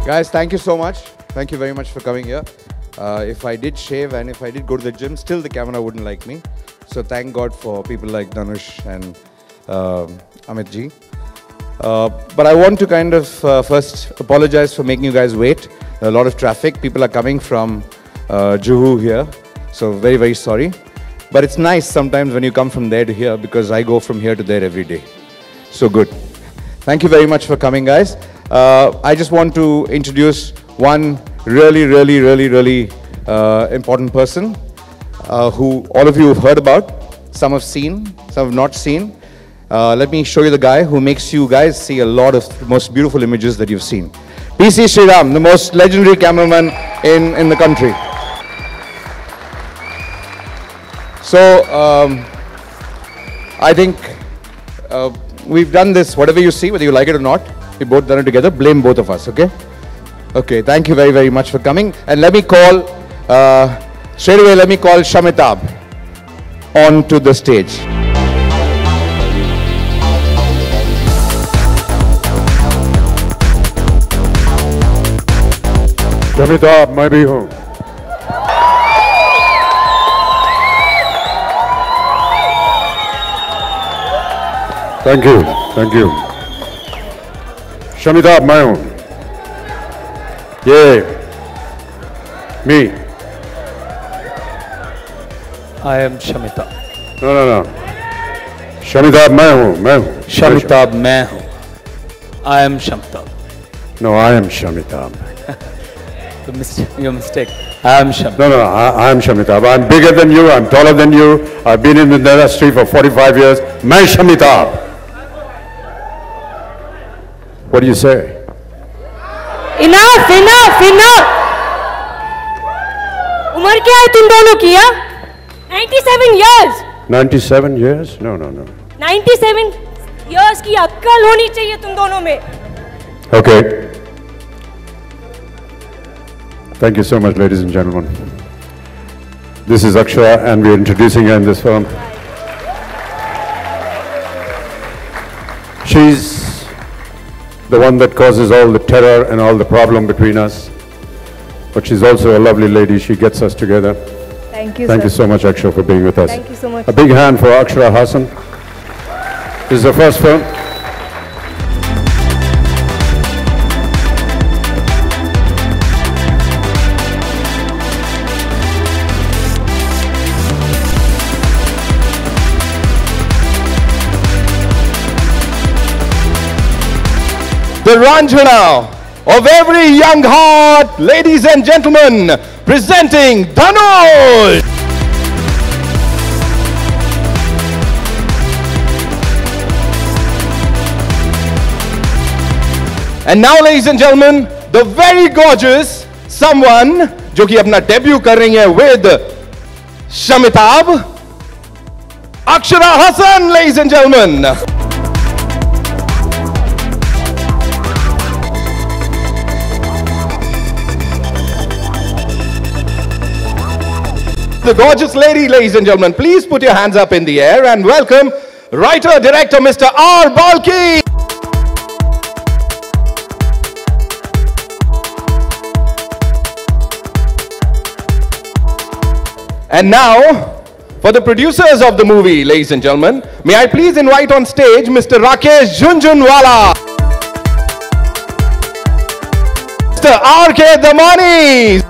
Guys, thank you so much. Thank you very much for coming here. If I did shave and if I did go to the gym, still the camera wouldn't like me. So thank God for people like Dhanush and Amit ji. But I want to kind of first apologize for making you guys wait. A lot of traffic. People are coming from Juhu here. So very, very sorry. But it's nice sometimes when you come from there to here because I go from here to there every day. So good. Thank you very much for coming, guys. I just want to introduce one really important person who all of you have heard about. Some have seen, some have not seen. Let me show you the guy who makes you guys see a lot of the most beautiful images that you've seen. PC Sriram, the most legendary cameraman in the country. So, I think we've done this, whatever you see, whether you like it or not, we both done it together, blame both of us, okay? Okay, thank you very much for coming. And let me call, straight away, let me call Shamitabh onto the stage. Shamitabh, मैं भी हूँ. Thank you, thank you. Shamitabh, मैं हूँ. Yeah, me. I am Shamitabh. No. Shamitabh, मैं हूँ. Shamitabh, मैं हूँ. I am Shamitabh. No, I am Shamitabh. Your mistake. I am Shamitabh. No, I am Shamitabh. I'm bigger than you. I'm taller than you. I've been in the industry for 45 years. मैं Shamitabh. What do you say? Enough! उम्र क्या है तुम दोनों की? 97 years. 97 years? No. 97 years की अक्ल होनी चाहिए तुम दोनों में. Okay. Thank you so much, ladies and gentlemen. This is Akshara, and we're introducing her in this film. She's the one that causes all the terror and all the problem between us. But she's also a lovely lady. She gets us together. Thank you, Thank sir. you so much, Akshara, for being with us. Thank you so much. A big hand for Akshara Hassan. This is her first film. The Ranjana of every young heart, ladies and gentlemen, presenting Dhanush. And now, ladies and gentlemen, the very gorgeous someone जो कि अपना debut कर रही है with Shamitabh, Akshara Hassan, ladies and gentlemen. The gorgeous lady, ladies and gentlemen, please put your hands up in the air and welcome writer, director, Mr. R. Balki. And now, for the producers of the movie, ladies and gentlemen, may I please invite on stage Mr. Rakesh Jhunjhunwala, Mr. R.K. Damani,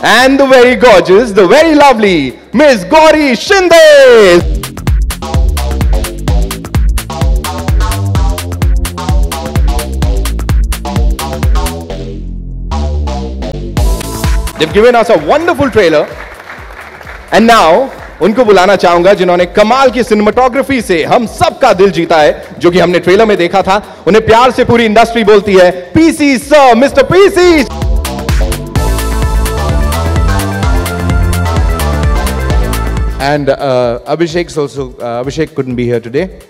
and the very gorgeous, the very lovely Miss Gauri Shinde. They've given us a wonderful trailer. And now, उनको बुलाना चाहूंगा जिन्होंने कमाल की cinematography से हम सबका दिल जीता है, जो कि हमने ट्रेलर में देखा था. उन्हें प्यार से पूरी इंडस्ट्री बोलती है, PC sir, mister PC. And Abhishek's also, Abhishek couldn't be here today.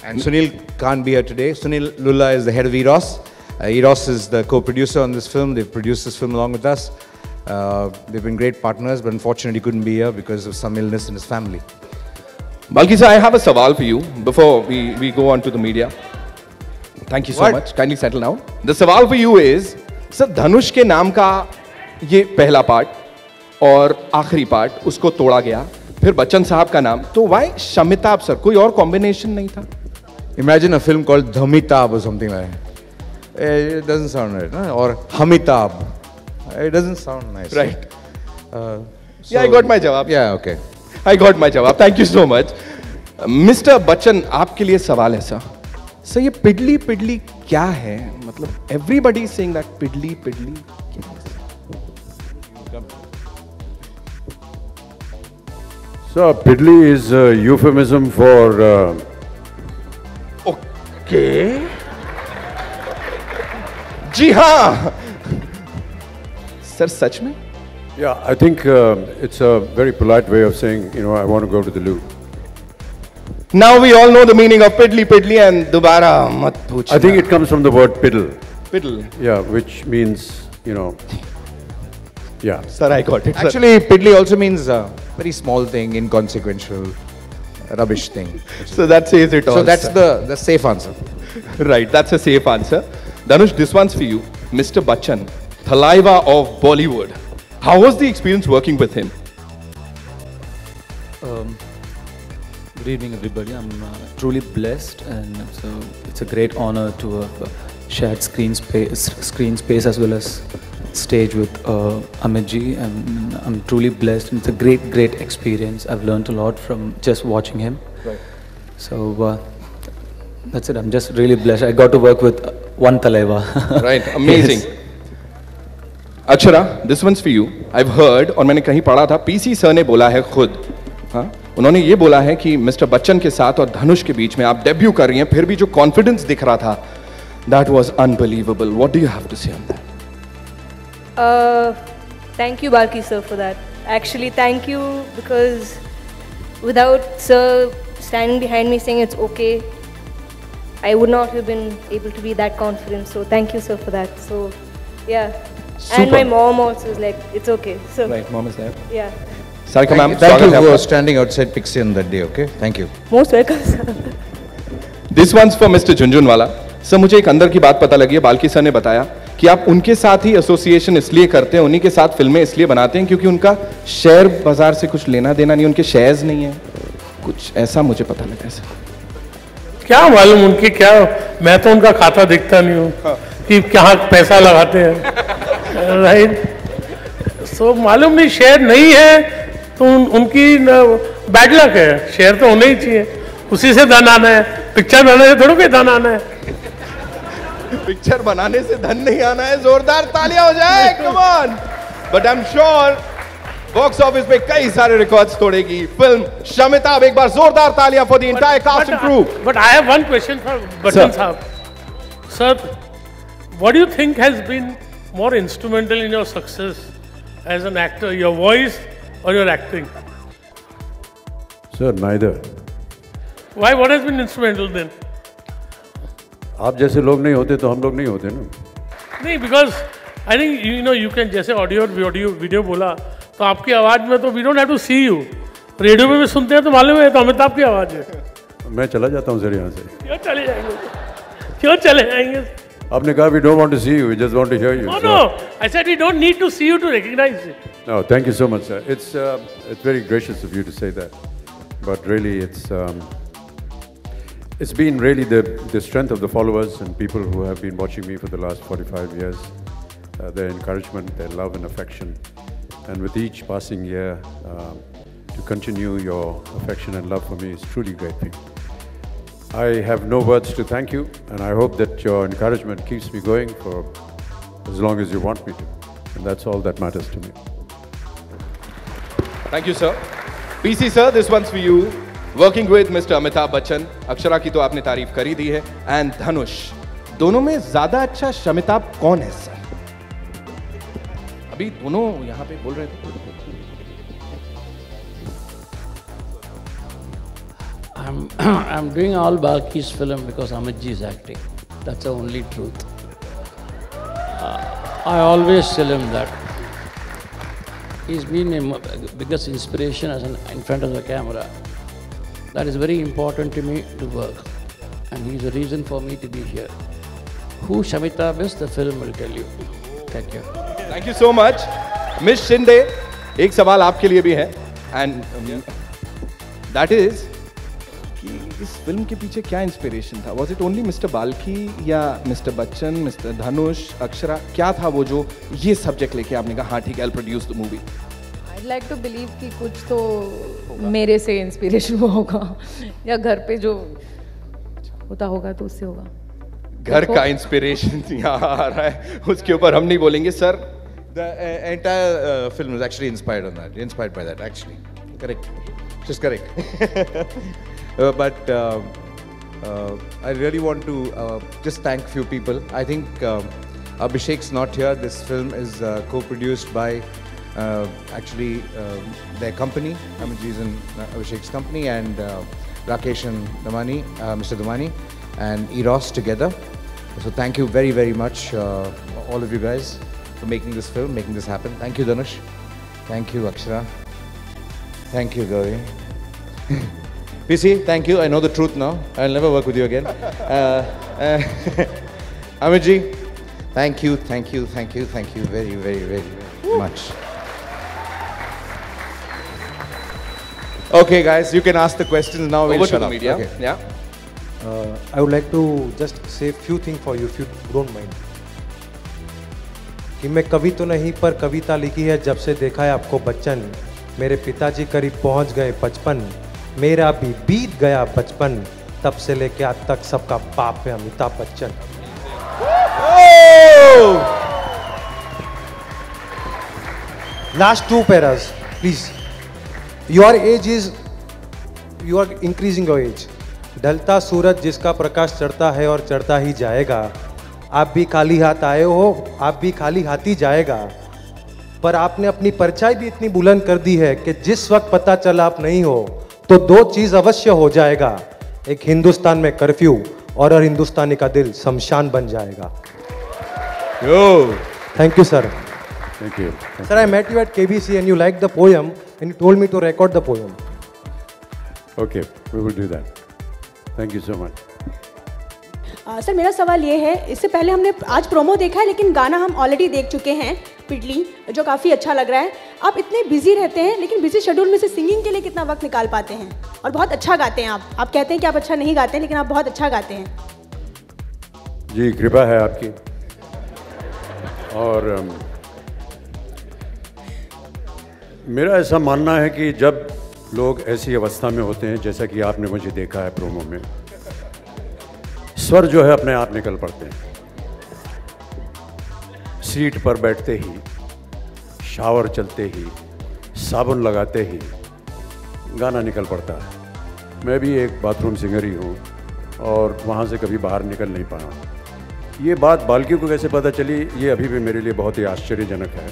And Sunil can't be here today. Sunil Lulla is the head of Eros. Eros is the co-producer on this film. They've produced this film along with us. They've been great partners, but unfortunately couldn't be here because of some illness in his family. Balki sir, I have a sawal for you before we go on to the media. Thank you so much. Kindly settle down. The sawal for you is, sir, Dhanush के नाम का ये पहला part और आखिरी part उसको तोड़ा गया, फिर बच्चन साहब का नाम, तो why शमिताभ सर? कोई और कॉम्बिनेशन नहीं था? Imagine a film called Dhamitabh or something like that. It doesn't sound right, no? Or Hamitabh. It doesn't sound nice. Right. Yeah, I got my jawab. Yeah, okay. I got my jawab. Thank you so much. Mr. Bachchan, आपके लिए सवाल है sir. Sir ये पिडली पिडली क्या है? मतलब everybody is saying that पिडली पिडली. So, Pidli is a euphemism for... Okay. जी हाँ. Sir सच में? Yeah, I think it's a very polite way of saying, you know, I want to go to the loo. Now we all know the meaning of piddly piddly and dobara mat puchna. I think it comes from the word piddle. Piddle. Yeah, which means, you know, yeah. Sir, I got it. Sir. Actually, piddly also means a very small thing, inconsequential, rubbish thing. So that says it all. So that's the safe answer. Right, that's a safe answer. Dhanush, this one's for you. Mr. Bachchan, Thalaiva of Bollywood. How was the experience working with him? Good evening, everybody. I'm truly blessed, and it's a great honor to have shared screen space as well as stage with Amit ji. And I'm truly blessed, and it's a great experience. I've learned a lot from just watching him. Right. So that's it. I'm just really blessed. I got to work with one Thalaiva. Right, amazing. Yes. Akshara, this one's for you. I've heard, और मैंने कहीं पढ़ा था, PC sir ने बोला है खुद, हाँ? उन्होंने ये बोला है कि मिस्टर बच्चन के साथ और धनुष के बीच में आप डेब्यू कर रही हैं, फिर भी जो कॉन्फिडेंस दिख रहा था, that was unbelievable. What do you have to say on that? Thank you, Balki sir, for that. Actually, thank you, because without sir standing behind me saying it's okay, I would not have been able to be that confident. So thank you, sir, for that. So yeah. Super. And my mom also is like, it's okay. So Right, mom is there. yeah. Sarika ma'am, Thank you स्वागत है for आपका. standing outside Pixie on that day, okay? Thank you. Most welcome, sir. This one's for Mr. Junjunwala. Sir मुझे एक अंदर की बात पता लगी है, बाल्की सर ने बताया कि आप उनके साथ ही एसोसिएशन इसलिए करते हैं, उन्हीं के साथ फिल्में इसलिए बनाते हैं क्योंकि उनका शेयर बाजार से कुछ लेना देना नहीं, उनके शेयर्स नहीं है, कुछ ऐसा मुझे पता लगा है सर. क्या मालूम उनकी क्या, मैं तो उनका खाता देखता नहीं हूँ कि कहाँ पैसा लगाते हैं. राइट. सो मालूम नहीं, शेयर नहीं है तो उनकी बैड लक है. शेयर तो होना ही चाहिए, उसी से धन आना है. पिक्चर बनाने से थोड़ा कोई धन आना है. पिक्चर बनाने से धन नहीं आना है. जोरदार तालियां हो जाए. Come on. But I am sure box office पे कई सारे रिकॉर्ड्स तोड़ेगी फिल्म शमिताभ. एक बार जोरदार तालियां for the entire cast and crew. But I have one question for Bachchan साहब. Sir, what do you think has been more instrumental in your success as an actor, your voice or your acting? Sir, neither. Why? What has been instrumental then? आप जैसे लोग नहीं होते तो हम लोग नहीं होते ना. नहीं, because I think you can, जैसे ऑडियो और वीडियो बोला तो आपकी आवाज में तो we don't have to see you. Radio में भी सुनते हैं तो मालूम है तो अमिताभ की आवाज है. मैं चला जाता हूँ सर यहाँ से. क्यों चले जाएंगे? क्यों चले जाएंगे? आपने कहा we don't want to see you, we just want to hear you. No, no. I said we don't need to see you to recognize it. No, thank you so much, sir. It's very gracious of you to say that, but really it's been really the strength of the followers and people who have been watching me for the last 45 years, their encouragement, their love and affection, and with each passing year, to continue your affection and love for me is truly a great thing. I have no words to thank you, and I hope that your encouragement keeps me going for as long as you want me to, and that's all that matters to me. Thank you, sir. PC sir, this one's for you. Working with Mr. Amitabh Bachchan. Akshara की तो आपने तारीफ कर ही दी है. And धनुष. दोनों में ज्यादा अच्छा शमिताभ कौन है सर? अभी दोनों यहाँ पे बोल रहे थे. I'm doing all Balki's film because Amit ji is acting. That's the only truth. I always tell him that. He's been a biggest inspiration in front of the camera. That is very important to me to work. And he's the reason for me to be here. Who Shamitabh is, the film will tell you. Thank you. Thank you so much. Miss Shinde, एक सवाल आपके लिए भी है. And that is कि इस film के पीछे क्या इंस्पिरेशन था? Was it only Mr. Balki या Mr. Bachchan, Mr. Dhanush, Akshara? क्या था वो जो ये सब्जेक्ट लेके आपने कहा हाँ ठीक है, I'll produce the movie? I'd like to believe कि कुछ तो मेरे से इंस्पिरेशन हुआ होगा या घर पे जो होता होगा तो उससे होगा. घर का इंस्पिरेशन यहाँ आ रहा है, उसके ऊपर हम नहीं बोलेंगे sir. The entire film is actually inspired on that. Inspired by that, actually. Correct. Just correct. But I really want to just thank a few people. I think Abhishek's not here. This film is co-produced by actually their company, Amitji's and Abhishek's company, and Rakesh and Damani, Mr. Damani, and Eros together. So thank you very, very much, all of you guys, for making this film, making this happen. Thank you, Dhanush. Thank you, Akshara. Thank you, Gauri. PC, thank you. I know the truth now. I'll never work with you again. Amitji, thank you, thank you, thank you, thank you very, very, very, very much. Okay, guys, you can ask the questions now. Over We'll to shut the up. media. Okay. Yeah. I would like to just say few things for you if you don't mind. कि मैं कवि तो नहीं पर कविता लिखी है जब से देखा है आपको बच्चन. मेरे पिताजी करीब पहुंच गए 55. मेरा भी बीत गया बचपन. तब से लेके आज तक सबका बाप है Amitabh Bachchan. Last two paras, please. Your age is, you are increasing your age. ढलता सूरज जिसका प्रकाश चढ़ता है और चढ़ता ही जाएगा. आप भी खाली हाथ आए हो, आप भी खाली हाथ ही जाएगा. पर आपने अपनी परछाई भी इतनी बुलंद कर दी है कि जिस वक्त पता चला आप नहीं हो तो दो चीज अवश्य हो जाएगा. एक हिंदुस्तान में कर्फ्यू और हर हिंदुस्तानी का दिल शमशान बन जाएगा. Thank you, sir. Thank you. Sir, I met you at KBC and you liked the poem and you told me to record the poem. Okay, we will do that. Thank you so much. Sir मेरा सवाल ये है, इससे पहले हमने आज promo देखा है लेकिन गाना हम ऑलरेडी देख चुके हैं पिटली, जो काफ़ी अच्छा लग रहा है. आप इतने बिजी रहते हैं लेकिन बिजी शेड्यूल में से सिंगिंग के लिए कितना वक्त निकाल पाते हैं? और बहुत अच्छा गाते हैं आप. आप कहते हैं कि आप अच्छा नहीं गाते हैं लेकिन आप बहुत अच्छा गाते हैं. जी कृपा है आपकी. और मेरा ऐसा मानना है कि जब लोग ऐसी अवस्था में होते हैं जैसा कि आपने मुझे देखा है प्रोमो में, स्वर जो है अपने आप निकल पड़ते हैं. सीट पर बैठते ही, शावर चलते ही, साबुन लगाते ही गाना निकल पड़ता है. मैं भी एक बाथरूम सिंगर ही हूँ और वहाँ से कभी बाहर निकल नहीं पाया. ये बात बाल्की को कैसे पता चली, ये अभी भी मेरे लिए बहुत ही आश्चर्यजनक है.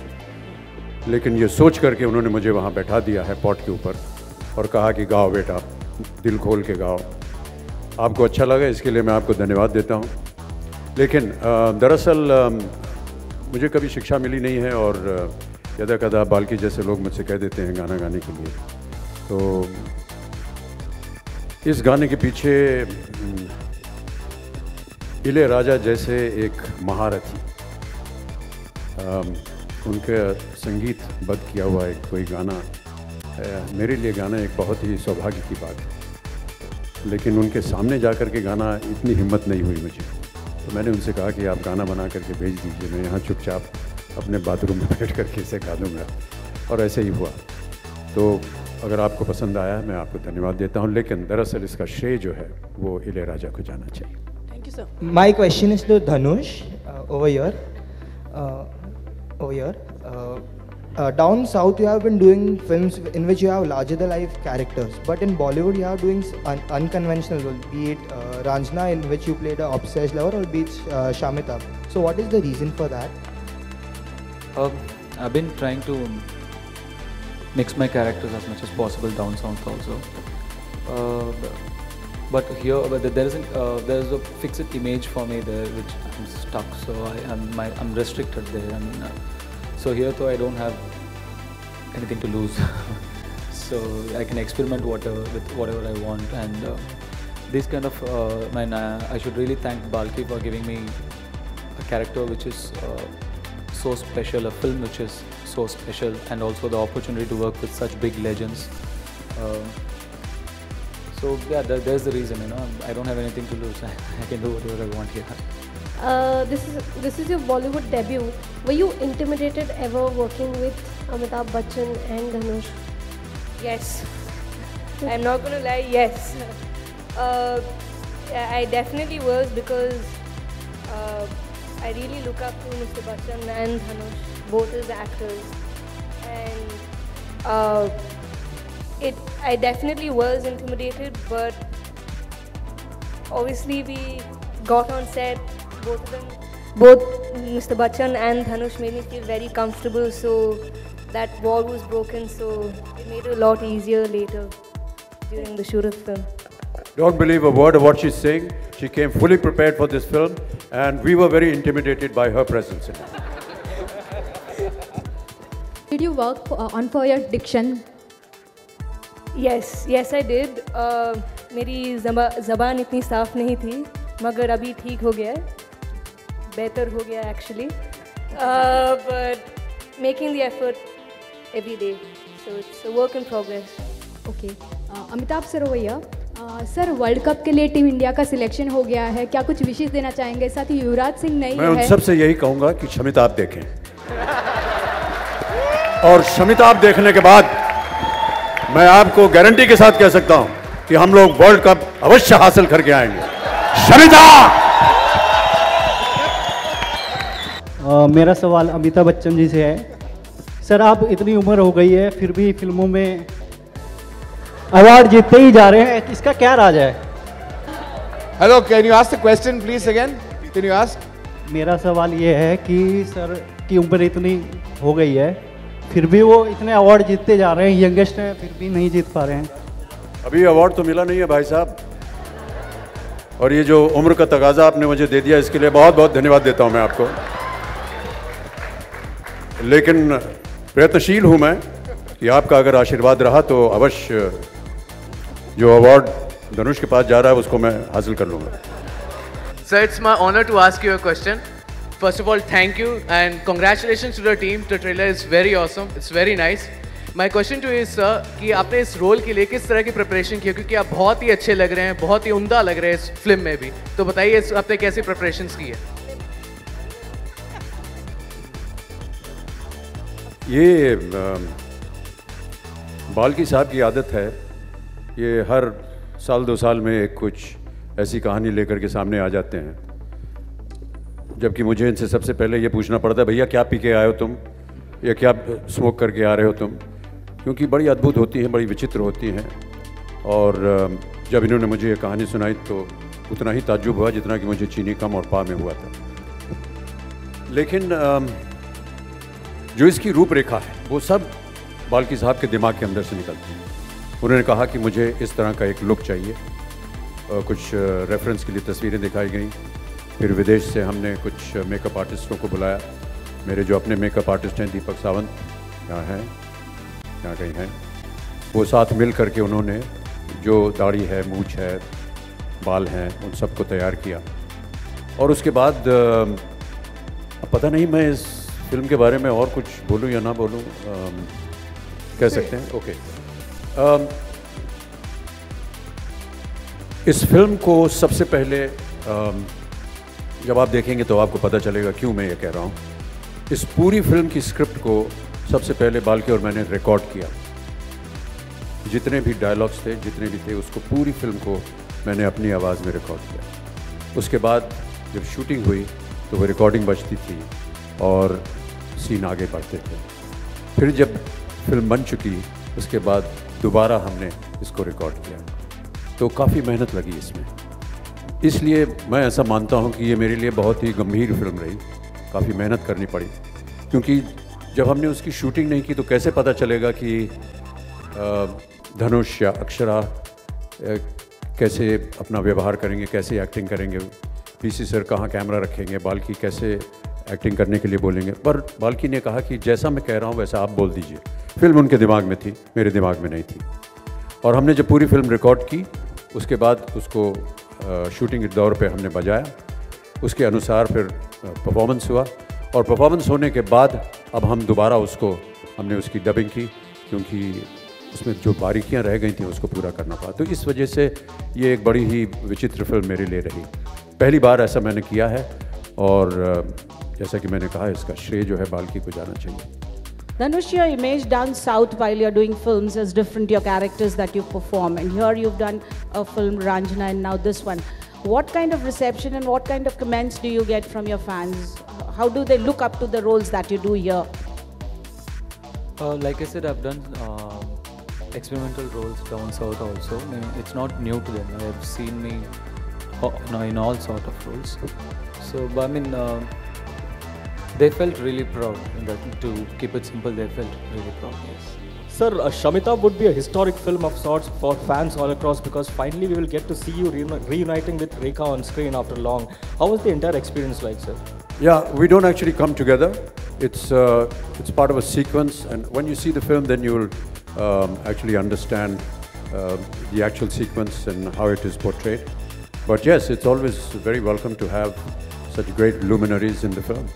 लेकिन ये सोच करके उन्होंने मुझे वहाँ बैठा दिया है पॉट के ऊपर और कहा कि गाओ बेटा, दिल खोल के गाओ. आपको अच्छा लगा, इसके लिए मैं आपको धन्यवाद देता हूँ. लेकिन दरअसल मुझे कभी शिक्षा मिली नहीं है और यदा कदा बाल्की जैसे लोग मुझसे कह देते हैं गाना गाने के लिए. तो इस गाने के पीछे इलैयाराजा जैसे एक महारथी, उनका संगीत बद्ध किया हुआ एक कोई गाना मेरे लिए गाना एक बहुत ही सौभाग्य की बात है. लेकिन उनके सामने जाकर के गाना इतनी हिम्मत नहीं हुई मुझे. तो मैंने उनसे कहा कि आप गाना बना करके भेज दीजिए, मैं यहाँ चुपचाप अपने बाथरूम में बैठ करके इसे गा दूँगा. और ऐसे ही हुआ. तो अगर आपको पसंद आया मैं आपको धन्यवाद देता हूँ. लेकिन दरअसल इसका श्रेय जो है वो इलैयाराजा को जाना चाहिए. Thank you sir. My question is to Dhanush over here. Down south you have been doing films in which you have larger than life characters, but in Bollywood you are doing unconventional roles, be it Ranjana in which you played a obsessed lover, or be it Shamitabh. So what is the reason for that? I've been trying to mix my characters as much as possible down south also. But here there is a fixed image for me there which I'm stuck, so I'm restricted there. So here though I don't have anything to lose. So I can experiment with whatever I want, and this kind of I should really thank Balki for giving me a character which is so special, a film which is so special, and also the opportunity to work with such big legends. So yeah, there's the reason, you know. I don't have anything to lose. I can do whatever I want here. This is your Bollywood debut. Were you intimidated ever working with Amitabh Bachchan and Dhanush? Yes. I'm not gonna lie, yes. I definitely was, because I really look up to Mr. Bachchan and Dhanush, both as actors. And I definitely was intimidated, but obviously we got on set, both Mr. Bachchan and Dhanush made me feel very comfortable, so that wall was broken, so it made it a lot easier later during the shoot of the film. Don't believe a word of what she's saying. She came fully prepared for this film, and we were very intimidated by her presence in it. Did you work for your diction? Yes, I did. मेरी ज़बान इतनी साफ नहीं थी, मगर अभी ठीक हो गया है, बेहतर हो गया actually. But making the effort every day, so it's a work in progress. Okay. Amitabh sir भैया, सर वर्ल्ड कप के लिए टीम इंडिया का सिलेक्शन हो गया है, क्या कुछ विशेष देना चाहेंगे? साथ ही युवराज सिंह नहीं है। मैं उन सबसे यही कहूंगा कि शमिताभ देखें, और शमिताभ देखने के बाद मैं आपको गारंटी के साथ कह सकता हूं कि हम लोग वर्ल्ड कप अवश्य हासिल करके आएंगे। शमिताभ! मेरा सवाल अमिताभ बच्चन जी से है। सर, आप इतनी उम्र हो गई है, फिर भी फिल्मों में अवार्ड जीतते ही जा रहे हैं, इसका क्या राज है? Hello, can you ask the question please again? Can you ask? मेरा सवाल ये है कि सर की उम्र इतनी हो गई है, फिर भी वो इतने अवार्ड जीतते जा रहे हैं, यंगेस्ट हैं, फिर भी नहीं जीत पा रहे हैं। अभी अवार्ड तो मिला नहीं है भाई साहब, और ये जो उम्र का तगाजा आपने मुझे दे दिया, इसके लिए बहुत बहुत धन्यवाद देता हूं मैं आपको। लेकिन प्रयत्नशील हूं मैं कि आपका अगर आशीर्वाद रहा तो अवश्य जो अवार्ड धनुष के पास जा रहा है उसको मैं हासिल कर लूँगा। Sir, it's my honor to ask you a question. First of all, thank you and congratulations to the team. The trailer is very awesome. It's very nice. My question to you is, sir, कि आपने इस role के लिए किस तरह की preparation की है? क्योंकि आप बहुत ही अच्छे लग रहे हैं, बहुत ही उम्दा लग रहे हैं इस फिल्म में भी। तो बताइए आपने कैसी प्रिपरेशंस की है? ये बाल्की साहब की आदत है, ये हर साल 2 साल में एक कुछ ऐसी कहानी लेकर के सामने आ जाते हैं, जबकि मुझे इनसे सबसे पहले ये पूछना पड़ता है, भैया क्या पी के आए हो तुम, या क्या स्मोक करके आ रहे हो तुम, क्योंकि बड़ी अद्भुत होती हैं, बड़ी विचित्र होती हैं। और जब इन्होंने मुझे ये कहानी सुनाई तो उतना ही ताज्जुब हुआ जितना कि मुझे चीनी कम और पा में हुआ था। लेकिन जो इसकी रूपरेखा है वो सब बाल्की साहब के दिमाग के अंदर से निकलती है। उन्होंने कहा कि मुझे इस तरह का एक लुक चाहिए, कुछ रेफरेंस के लिए तस्वीरें दिखाई गई, फिर विदेश से हमने कुछ मेकअप आर्टिस्टों को बुलाया। मेरे जो अपने मेकअप आर्टिस्ट हैं दीपक सावंत, यहाँ हैं, यहाँ कहीं हैं, वो साथ मिल करके उन्होंने जो दाढ़ी है, मूछ है, बाल हैं, उन सबको तैयार किया। और उसके बाद पता नहीं मैं इस फिल्म के बारे में और कुछ बोलूं या ना बोलूं, कह सकते हैं ओके। इस फिल्म को सबसे पहले जब आप देखेंगे तो आपको पता चलेगा क्यों मैं ये कह रहा हूँ। इस पूरी फिल्म की स्क्रिप्ट को सबसे पहले बाल्की और मैंने रिकॉर्ड किया। जितने भी डायलॉग्स थे, जितने भी थे, उसको पूरी फिल्म को मैंने अपनी आवाज़ में रिकॉर्ड किया। उसके बाद जब शूटिंग हुई तो वो रिकॉर्डिंग बजती थी और सीन आगे बढ़ते थे। फिर जब फिल्म बन चुकी उसके बाद दोबारा हमने इसको रिकॉर्ड किया, तो काफ़ी मेहनत लगी इसमें। इसलिए मैं ऐसा मानता हूँ कि ये मेरे लिए बहुत ही गंभीर फिल्म रही, काफ़ी मेहनत करनी पड़ी, क्योंकि जब हमने उसकी शूटिंग नहीं की तो कैसे पता चलेगा कि धनुष या अक्षरा कैसे अपना व्यवहार करेंगे, कैसे एक्टिंग करेंगे, पीसी सर कहाँ कैमरा रखेंगे, बाल्की कैसे एक्टिंग करने के लिए बोलेंगे, पर बाल्की ने कहा कि जैसा मैं कह रहा हूँ वैसा आप बोल दीजिए। फिल्म उनके दिमाग में थी, मेरे दिमाग में नहीं थी। और हमने जब पूरी फिल्म रिकॉर्ड की, उसके बाद उसको शूटिंग के दौर पे हमने बजाया, उसके अनुसार फिर परफॉर्मेंस हुआ, और परफॉर्मेंस होने के बाद अब हम दोबारा हमने उसकी डबिंग की, क्योंकि उसमें जो बारीकियां रह गई थी उसको पूरा करना पड़ा। तो इस वजह से ये एक बड़ी ही विचित्र फिल्म मेरे लिए रही। पहली बार ऐसा मैंने किया है, और जैसा कि मैंने कहा, इसका श्रेय जो है बाल्की को जाना चाहिए। Dhanush, your image down south while you're doing films is different, your characters that you perform, and here you've done a film Ranjana and now this one. What kind of reception and what kind of comments do you get from your fans? How do they look up to the roles that you do here? Like I said, I've done experimental roles down south also. It's not new to them. They've seen me in all sort of roles. So, but I mean, they felt really proud. To keep it simple, they felt really proud, yes. Sir, Shamitabh would be a historic film of sorts for fans all across, because finally we will get to see you reuniting with Rekha on screen after long. How was the entire experience like, sir? Yeah, we don't actually come together. It's part of a sequence, and when you see the film, then you will actually understand the actual sequence and how it is portrayed. But yes, it's always very welcome to have such great luminaries in the film.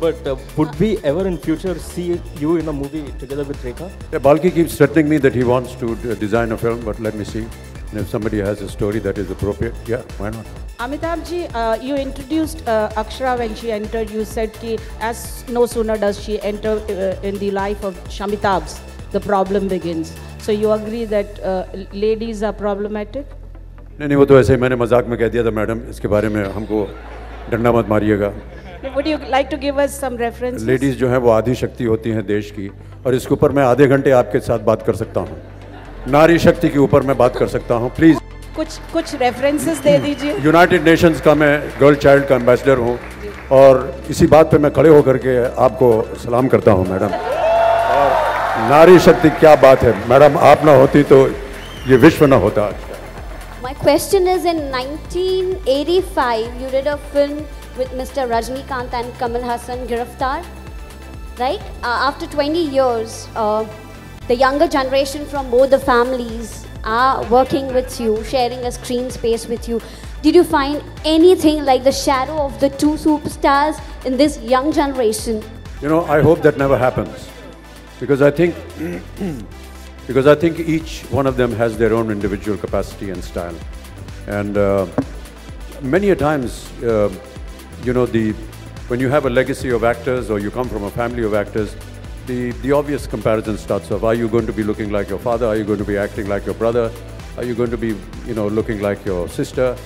But would we ever in future see you in a movie together with Rekha? Yeah, Balki keeps threatening me that he wants to design a film, but let me see. And if somebody has a story that is appropriate, yeah, why not? Amitabh ji, you introduced Akshara when she entered. You said ki as no sooner does she enter in the life of Shamitabh, the problem begins. So you agree that ladies are problematic? नहीं, वो तो ऐसे ही मैंने मजाक में कह दिया था, मैडम, इसके बारे में हमको डंडा मत मारिएगा। Would you like to give us some references? Ladies जो हैं वो आधी शक्ति होती हैं देश की, और इसके ऊपर मैं आधे घंटे आपके साथ बात कर सकता हूँ। नारी शक्ति के ऊपर मैं बात कर सकता हूँ, प्लीज। कुछ रेफरेंसेस दे दीजिए। यूनाइटेड नेशंस का मैं गर्ल चाइल्ड का एम्बेसडर हूँ, और इसी बात पे मैं खड़े होकर के आपको सलाम करता हूँ, मैडम। और नारी शक्ति क्या बात है, मैडम, आप ना होती तो ये विश्व ना होता। My question is, in 1985, you did a film with Mr. Rajnikant and Kamal Hassan, Giraftar, right? After 20 years, the younger generation from both the families are working with you, sharing a screen space with you. Did you find anything like the shadow of the two superstars in this young generation? You know, I hope that never happens, because I think each one of them has their own individual capacity and style. And many a times, you know, when you have a legacy of actors, or you come from a family of actors, the obvious comparison starts off. Are you going to be looking like your father? Are you going to be acting like your brother? Are you going to be, you know, looking like your sister?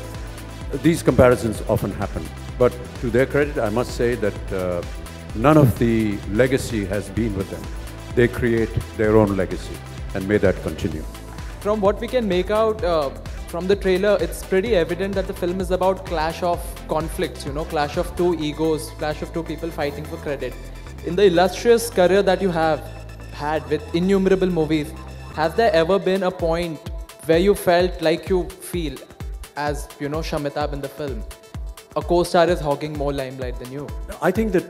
These comparisons often happen. But to their credit, I must say that none of the legacy has been with them. They create their own legacy, and may that continue. From what we can make out from the trailer, it's pretty evident that the film is about clash of conflicts, you know, clash of two egos, clash of two people fighting for credit. In the illustrious career that you have had with innumerable movies, has there ever been a point where you felt like you feel, as you know, Shamitabh in the film, a co-star is hogging more limelight than you? I think that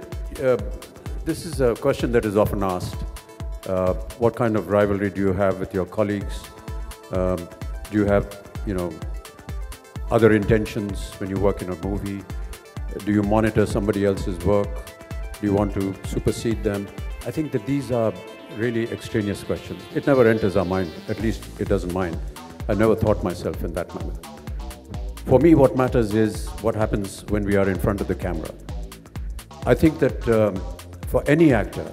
this is a question that is often asked. What kind of rivalry do you have with your colleagues? Do you have, you know, other intentions when you work in a movie? Do you monitor somebody else's work? Do you want to supersede them? I think that these are really extraneous questions. It never enters our mind, at least it doesn't mine. I never thought myself in that manner. For me, what matters is what happens when we are in front of the camera. I think that for any actor,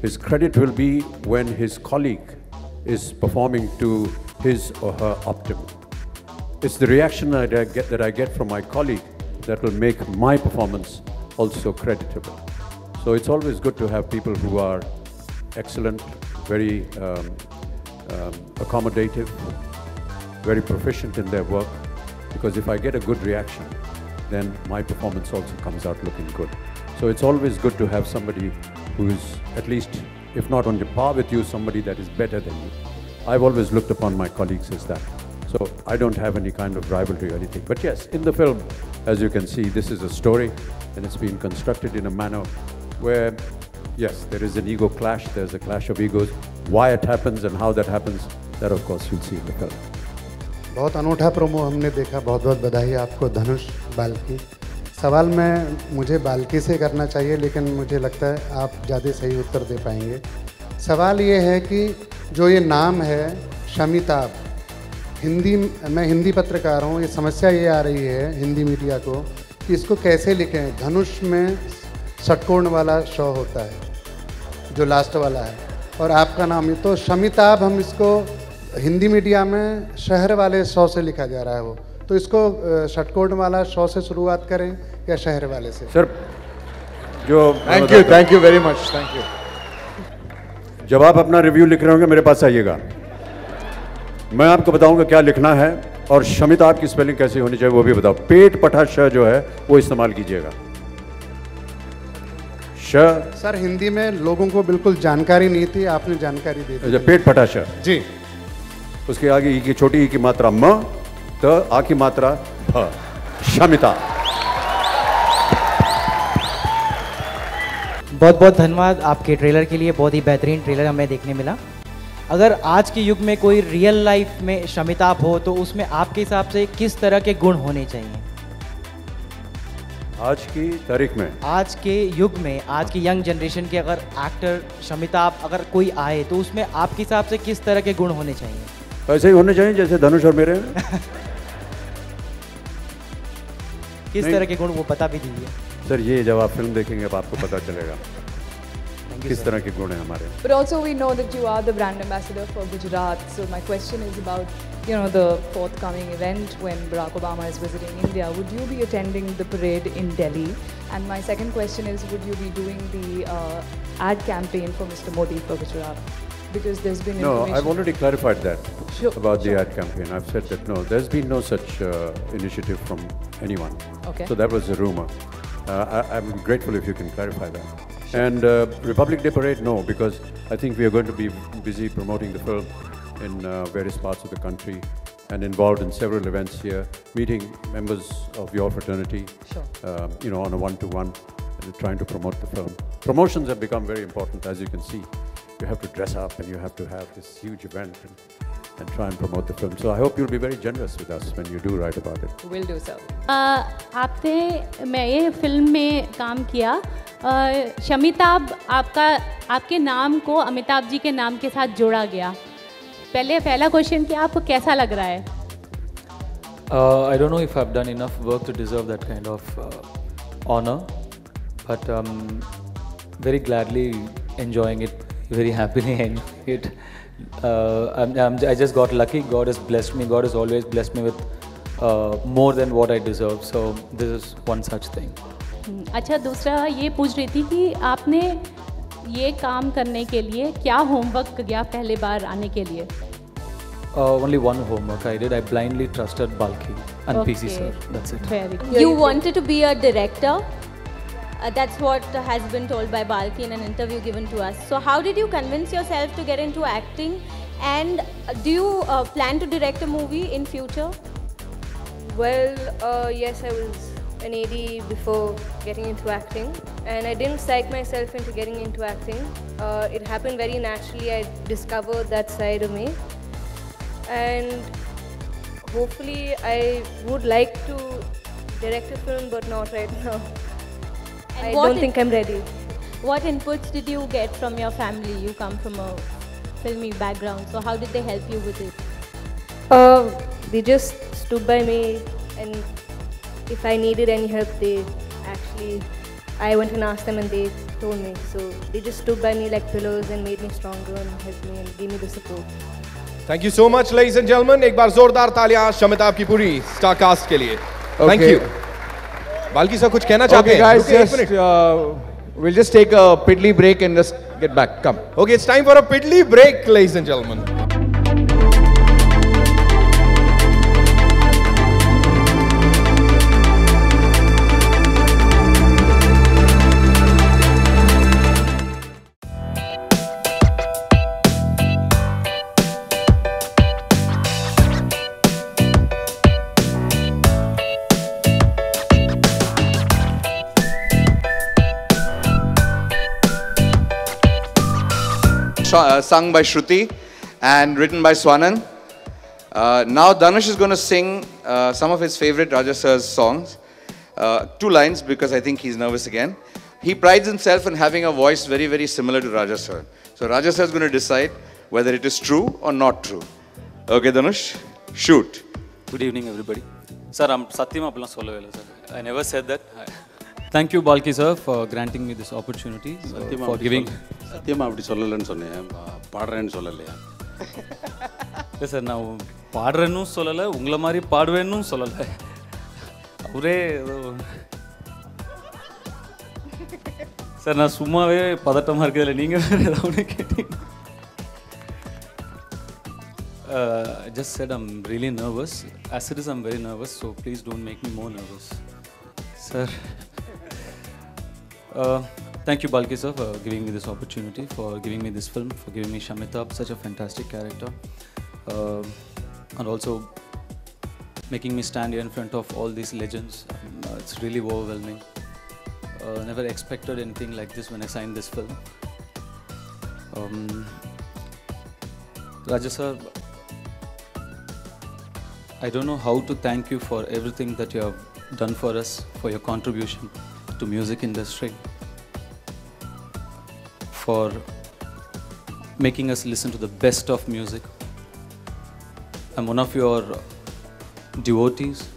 his credit will be when his colleague is performing to his or her optimum. It's the reaction that I get from my colleague that will make my performance also creditable. So it's always good to have people who are excellent, very accommodative, very proficient in their work, because if I get a good reaction, then my performance also comes out looking good. So it's always good to have somebody who is at least, if not on par with you, somebody that is better than you. I've always looked upon my colleagues as that. So So I don't have any kind of rivalry or anything. But yes, in the film, as you can see, this is a story and it's been constructed in a manner where, yes, there is an ego clash, there's a clash of egos. Why it happens and how that happens, that of course you'll see in the film. बहुत अनूठा promo हमने देखा, बहुत बहुत बधाई आपको धनुष बाल्की। सवाल मुझे बाल्की से करना चाहिए, लेकिन मुझे लगता है आप ज़्यादा सही उत्तर दे पाएंगे। सवाल ये है कि जो ये नाम है शमिताभ, मैं हिंदी पत्रकार हूँ, ये समस्या ये आ रही है हिंदी मीडिया को कि इसको कैसे लिखें। धनुष में षटकोण वाला शो होता है जो लास्ट वाला है, और आपका नाम तो शमिताभ, हम इसको हिंदी मीडिया में शहर वाले शो से लिखा जा रहा है वो, तो इसको षटकोण वाला शो से शुरुआत करें या शहर वाले से? सर जो thank you very much, thank you. जब आप अपना रिव्यू लिख रहे होंगे मेरे पास आइएगा, मैं आपको बताऊंगा क्या लिखना है और शमिताभ की स्पेलिंग कैसी होनी चाहिए वो भी बताओ। पेट पठा श जो है वो इस्तेमाल कीजिएगा। सर हिंदी में लोगों को बिल्कुल जानकारी नहीं थी, आपने जानकारी दे दी। पेट पठा श जी, उसके आगे ई की छोटी ई की मात्रा म, तो आ की मात्रा भ, शमिता। बहुत बहुत धन्यवाद आपके ट्रेलर के लिए, बहुत ही बेहतरीन ट्रेलर हमें देखने मिला। अगर आज के युग में कोई रियल लाइफ में शमिताभ हो तो उसमें आपके हिसाब से किस तरह के गुण होने चाहिए? आज की तारीख में, आज के युग में, आज की यंग जनरेशन के अगर एक्टर शमिताभ अगर कोई आए तो उसमें आपके हिसाब से किस तरह के गुण होने चाहिए? ऐसे ही होने चाहिए जैसे धनुष और मेरे किस तरह के गुण वो बता भी दीजिए। सर ये जब आप फिल्म देखेंगे अब आपको पता चलेगा किस तरह के गुण हैं हमारे। But also we know that you are the brand ambassador for Gujarat. So my question is about, the forthcoming event when Barack Obama is visiting India. Would you be attending the parade in Delhi? And my second question is, would you be doing the ad campaign for Mr. Modi for Gujarat? Because there's been information. No, I've already clarified that about the ad campaign. I've said that no, there's been no such initiative from anyone. Okay. So that was a rumor. I'm grateful if you can clarify that. And Republic Day Parade, no, because I think we are going to be busy promoting the film in various parts of the country and involved in several events here, meeting members of your fraternity, on a one-to-one, trying to promote the film. Promotions have become very important, as you can see. You have to dress up and you have to have this huge event and try and promote the film. So I hope you'll be very generous with us when you do write about it. Will do so. मैं ये film में काम किया। शमिताभ आपके नाम को अमिताभ जी के नाम के साथ जोड़ा गया। पहला क्वेश्चन कि आपको कैसा लग रहा है? I don't know if I've done enough work to deserve that kind of honor, but very gladly enjoying it, very happily enjoying it. I just got lucky. God has blessed me. God has always blessed me with more than what I deserve. So this is one such thing. अच्छा, दूसरा ये पूछ रही थी कि आपने ये काम करने के लिए क्या होमवर्क किया पहले बार आने के लिए? Only one homework I did. I blindly trusted Balki and PC sir. That's it. Very good. You wanted to be a director. That's what has been told by Balki in an interview given to us. So how did you convince yourself to get into acting? And do you plan to direct a movie in future? Well, yes, I was an AD before getting into acting, and I didn't psych myself into getting into acting. It happened very naturally. I discovered that side of me, and hopefully I would like to direct a film, but not right now. I don't think I'm ready. What inputs did you get from your family? You come from a filmy background, so how did they help you with it? They just stood by me, and if I needed any help, I went and asked them and they told me. So they just stood by me like pillars and made me stronger and helped me and gave me the support. Thank you so much, ladies and gentlemen. एक बार जोरदार तालियां शमिताभ की पूरी star cast के लिए. Thank you. Balki sir कुछ कहना चाहते हैं? Okay guys, we'll just take a piddly break and just get back. Come. Okay, it's time for a piddly break, ladies and gentlemen. sung by Shruti and written by Swanan. Now Dhanush is going to sing some of his favorite Raja Sir's songs. 2 lines because I think he's nervous again. He prides himself in having a voice very, very similar to Raja Sir. So Raja Sir is going to decide whether it is true or not true. Okay, Dhanush, shoot. Good evening, everybody. Sir, I'm Satyam Appalam Solavela, sir. I never said that. Thank you, Balki sir, for granting me this opportunity. For giving. Satyam apdi sollalannu sonneen, paadren sollaleya. Yes, sir. Now, paadrennu sollala, ungala mari paadvennu sollala. Avure. Sir, na sumave padattam irukadilla neenga edavunu ketting. I just said I'm really nervous. As it is, I'm very nervous, so please don't make me more nervous. Sir, thank you, Balki sir, for giving me this opportunity, for giving me this film, for giving me Shamitabh, such a fantastic character, and also making me stand here in front of all these legends. It's really overwhelming. Never expected anything like this when I signed this film. Raja sir, I don't know how to thank you for everything that you have done for us, for your contribution to music industry, for making us listen to the best of music. I'm one of your devotees.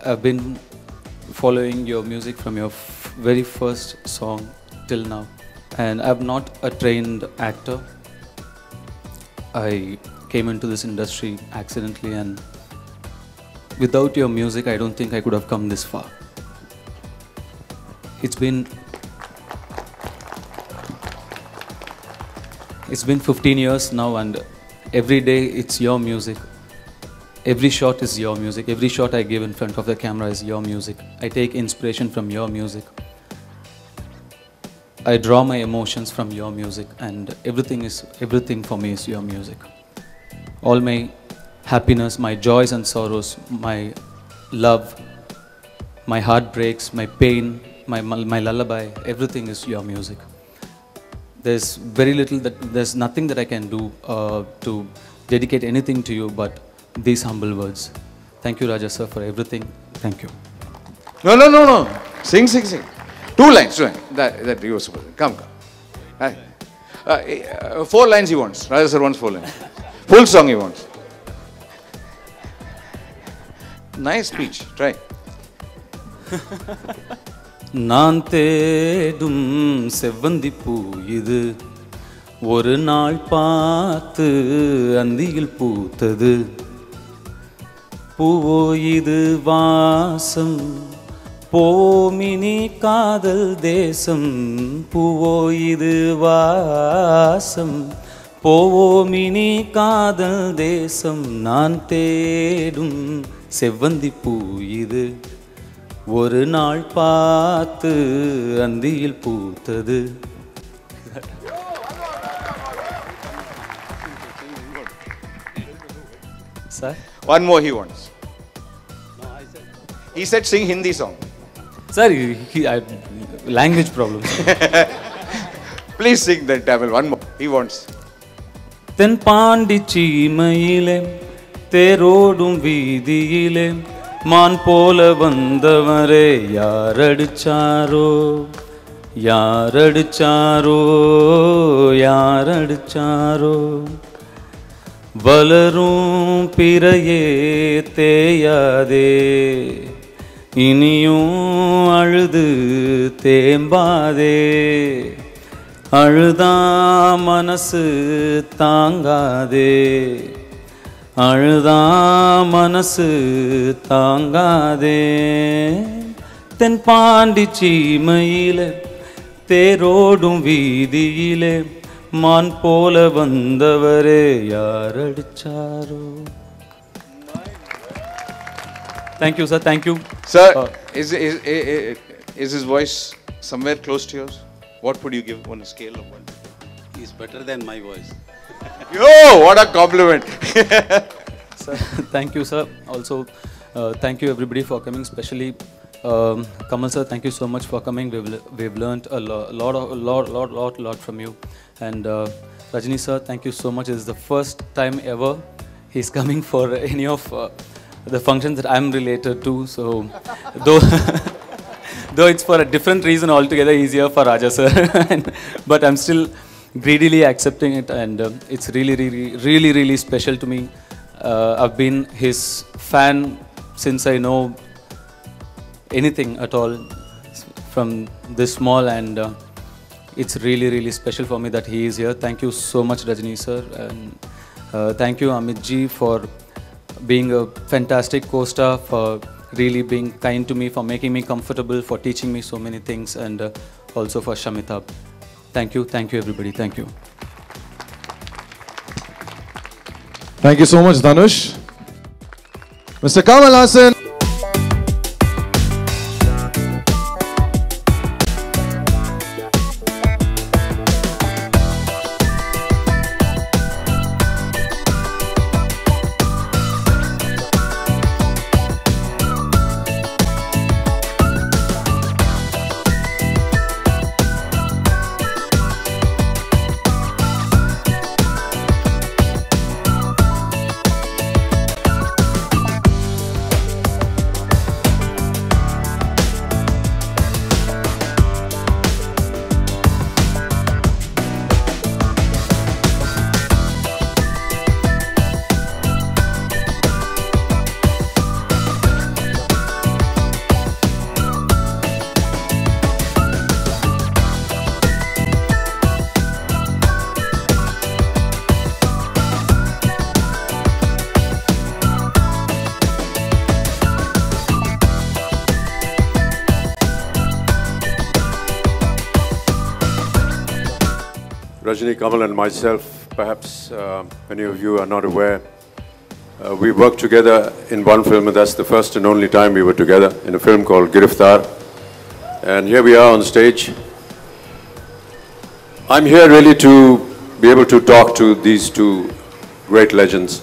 I've been following your music from your very first song till now, and I'm not a trained actor. I came into this industry accidentally, and without your music, I don't think I could have come this far. It's been 15 years now, and every day it's your music. Every shot is your music. Every shot I give in front of the camera is your music. I take inspiration from your music. I draw my emotions from your music, and everything for me is your music. All my happiness, my joys and sorrows, my love, my heartbreaks, my pain, my lullaby, everything is your music. There's nothing that I can do to dedicate anything to you but these humble words. Thank you, Raja sir, for everything. Thank you. No. Sing. 2 lines. That you were supposed to. Come. 4 lines he wants. Raja sir wants 4 lines. Full song he wants. Nice speech. Try. நான் தேடும் செவ்வந்தி பூ இது ஒரு நாள் பார்த்து அந்தியில் பூத்தது பூவோ இது வாசம் போமினி காதல் தேசம் பூவோ இது வாசம் போவோமினி காதல் தேசம் நான் தேடும் செவ்வந்தி பூ இது ஒரு நாள் பார்த்து அந்தியில் பூத்தது. Sir? One more he wants. He said sing Hindi song. Sir, language problems. Please sing that Tamil. One more. He wants. தென் பாண்டி சீமையிலே தேரோடும் வீதியிலே மான் போல வந்தவரே யாரடிச்சாரோ யாரடிச்சாரோ யாரடிச்சாரோ வளரும் பிறையே தேயாதே இனியும் அழுது தேம்பாதே அழுதா மனசு தாங்காதே அழுதா மனசு தாங்காதே தென் பாண்டி சீமையிலே தேரோடும் வீதியிலே மான் போல வந்தவரே யாரடிச்சாரோ. Thank you, sir. Thank you. Sir, is his voice somewhere close to yours? What would you give on a scale of 1? He's better than my voice. Yo, what a compliment. Sir, thank you, sir. Also, thank you everybody for coming, especially Kamal sir, thank you so much for coming. We've learned a lot from you. And Rajni sir, thank you so much. This is the first time ever he's coming for any of the functions that I'm related to. So, though it's for a different reason altogether, easier for Raja sir, but I'm still greedily accepting it, and it's really special to me. I've been his fan since I know anything at all from this small, and it's really special for me that he is here. Thank you so much, Rajni sir, and thank you Amit ji for being a fantastic co-star, for really being kind to me, for making me comfortable, for teaching me so many things, and also for Shamitabh. Thank you everybody, thank you. Thank you so much, Dhanush. Mr. Kamal Haasan. Rajni, Kamal and myself, perhaps many of you are not aware, we worked together in one film, and that's the first and only time we were together, in a film called Giriftar. And here we are on stage. I'm here really to be able to talk to these two great legends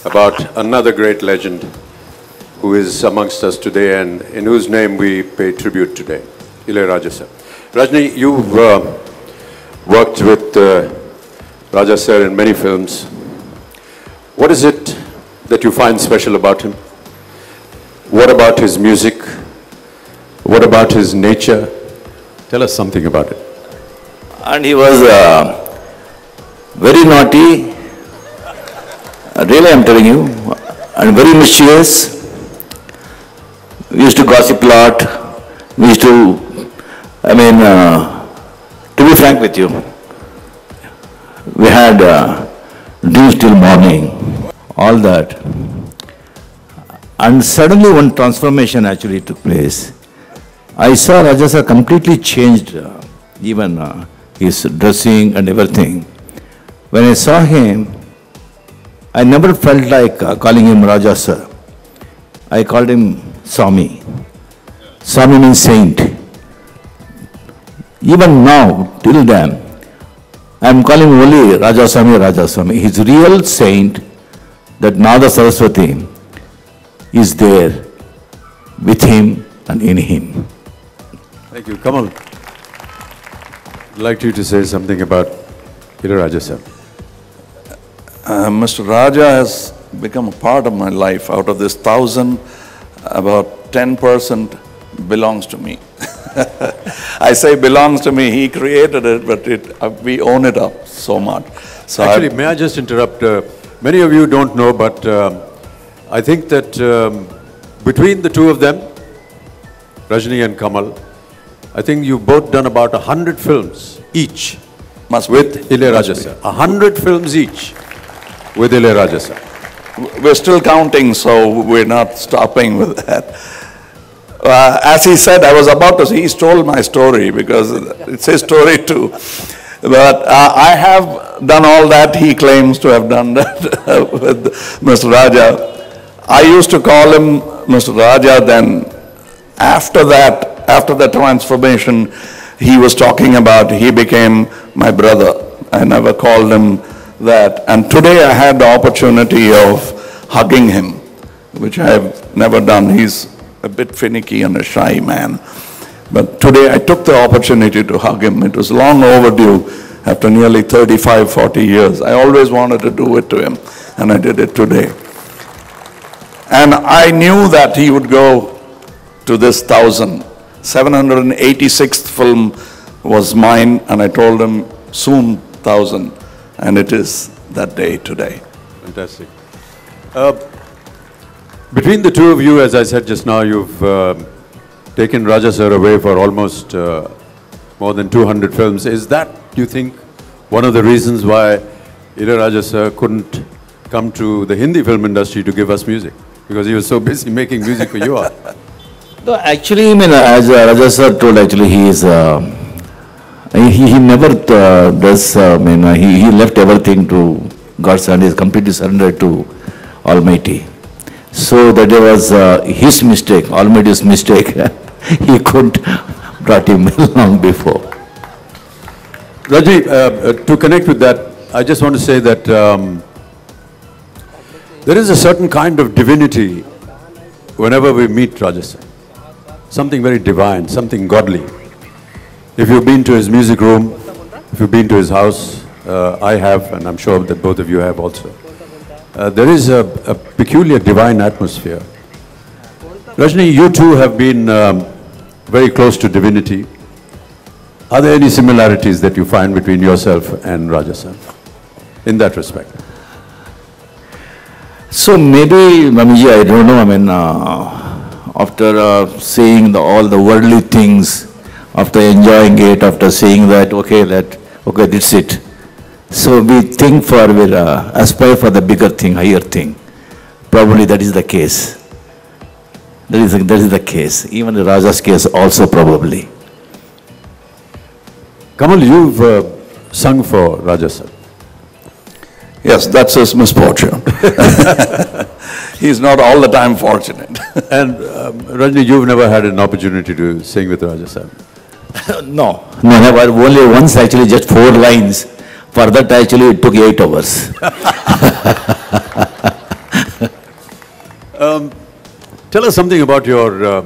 about another great legend who is amongst us today and in whose name we pay tribute today, Ilaiyaraaja sir. Rajni, you've worked with Raja sir in many films. What is it that you find special about him? What about his music? What about his nature? Tell us something about it. And he was very naughty, really I'm telling you, and very mischievous. We used to gossip a lot. We used to, to be frank with you, we had drinks till morning, all that. And suddenly one transformation actually took place. I saw Raja sir completely changed, even his dressing and everything. When I saw him, I never felt like calling him Raja sir. I called him Swami. Swami means saint. Even now, till then, I am calling only Raja Swami, Raja Swami. His real saint, that Nada Saraswati, is there with him and in him. Thank you. Kamal, I'd like you to say something about Ilaiyaraaja sir. Mr. Raja has become a part of my life. Out of this 1,000, about 10% belongs to me. I say belongs to me, he created it, but we own it up so much. So actually, may I just interrupt? Many of you don't know, but I think that between the two of them, Rajni and Kamal, I think you've both done about 100 films each with Ilaiyaraaja sir. 100 films each with Ilaiyaraaja sir. We're still counting, so we're not stopping with that. As he said, I was about to say, he stole my story because it's his story too. But I have done all that he claims to have done that with Mr. Raja. I used to call him Mr. Raja, then after the transformation he was talking about, he became my brother. I never called him that. And today I had the opportunity of hugging him, which I have never done. He's a bit finicky and a shy man. But today I took the opportunity to hug him. It was long overdue after nearly 35, 40 years. I always wanted to do it to him, and I did it today. And I knew that he would go to this 786th film was mine, and I told him soon 1000, and it is that day today. Fantastic. Between the two of you, as I said just now, you've taken Raja sir away for almost more than 200 films. Is that, you think, one of the reasons why Ilaiyaraaja sir couldn't come to the Hindi film industry to give us music? Because he was so busy making music for you all. No, actually, I mean, as Raja sir told, actually he is, he never does, he left everything to God's hand. He is completely surrendered to Almighty. So that was his mistake, Almighty's mistake. He couldn't brought him long before. Raji, to connect with that, I just want to say that there is a certain kind of divinity whenever we meet Raja sir. Something very divine, something godly. If you've been to his music room, if you've been to his house, I have, and I'm sure that both of you have also. There is a peculiar divine atmosphere. Rajni, you too have been very close to divinity. Are there any similarities that you find between yourself and Raja sir in that respect? So maybe, Mamiji, I don't know, I mean, after seeing all the worldly things, after enjoying it, after seeing that, okay, that's it. So we think for, we aspire for the bigger thing, higher thing. Probably that is the case. That is the case. Even in Raja's case also probably. Kamal, you've sung for Raja sir. Yes, that's his misfortune. He's not all the time fortunate. And Rajni, you've never had an opportunity to sing with Raja sir? No, never. Only once actually, just 4 lines. For that actually it took 8 hours. Tell us something about your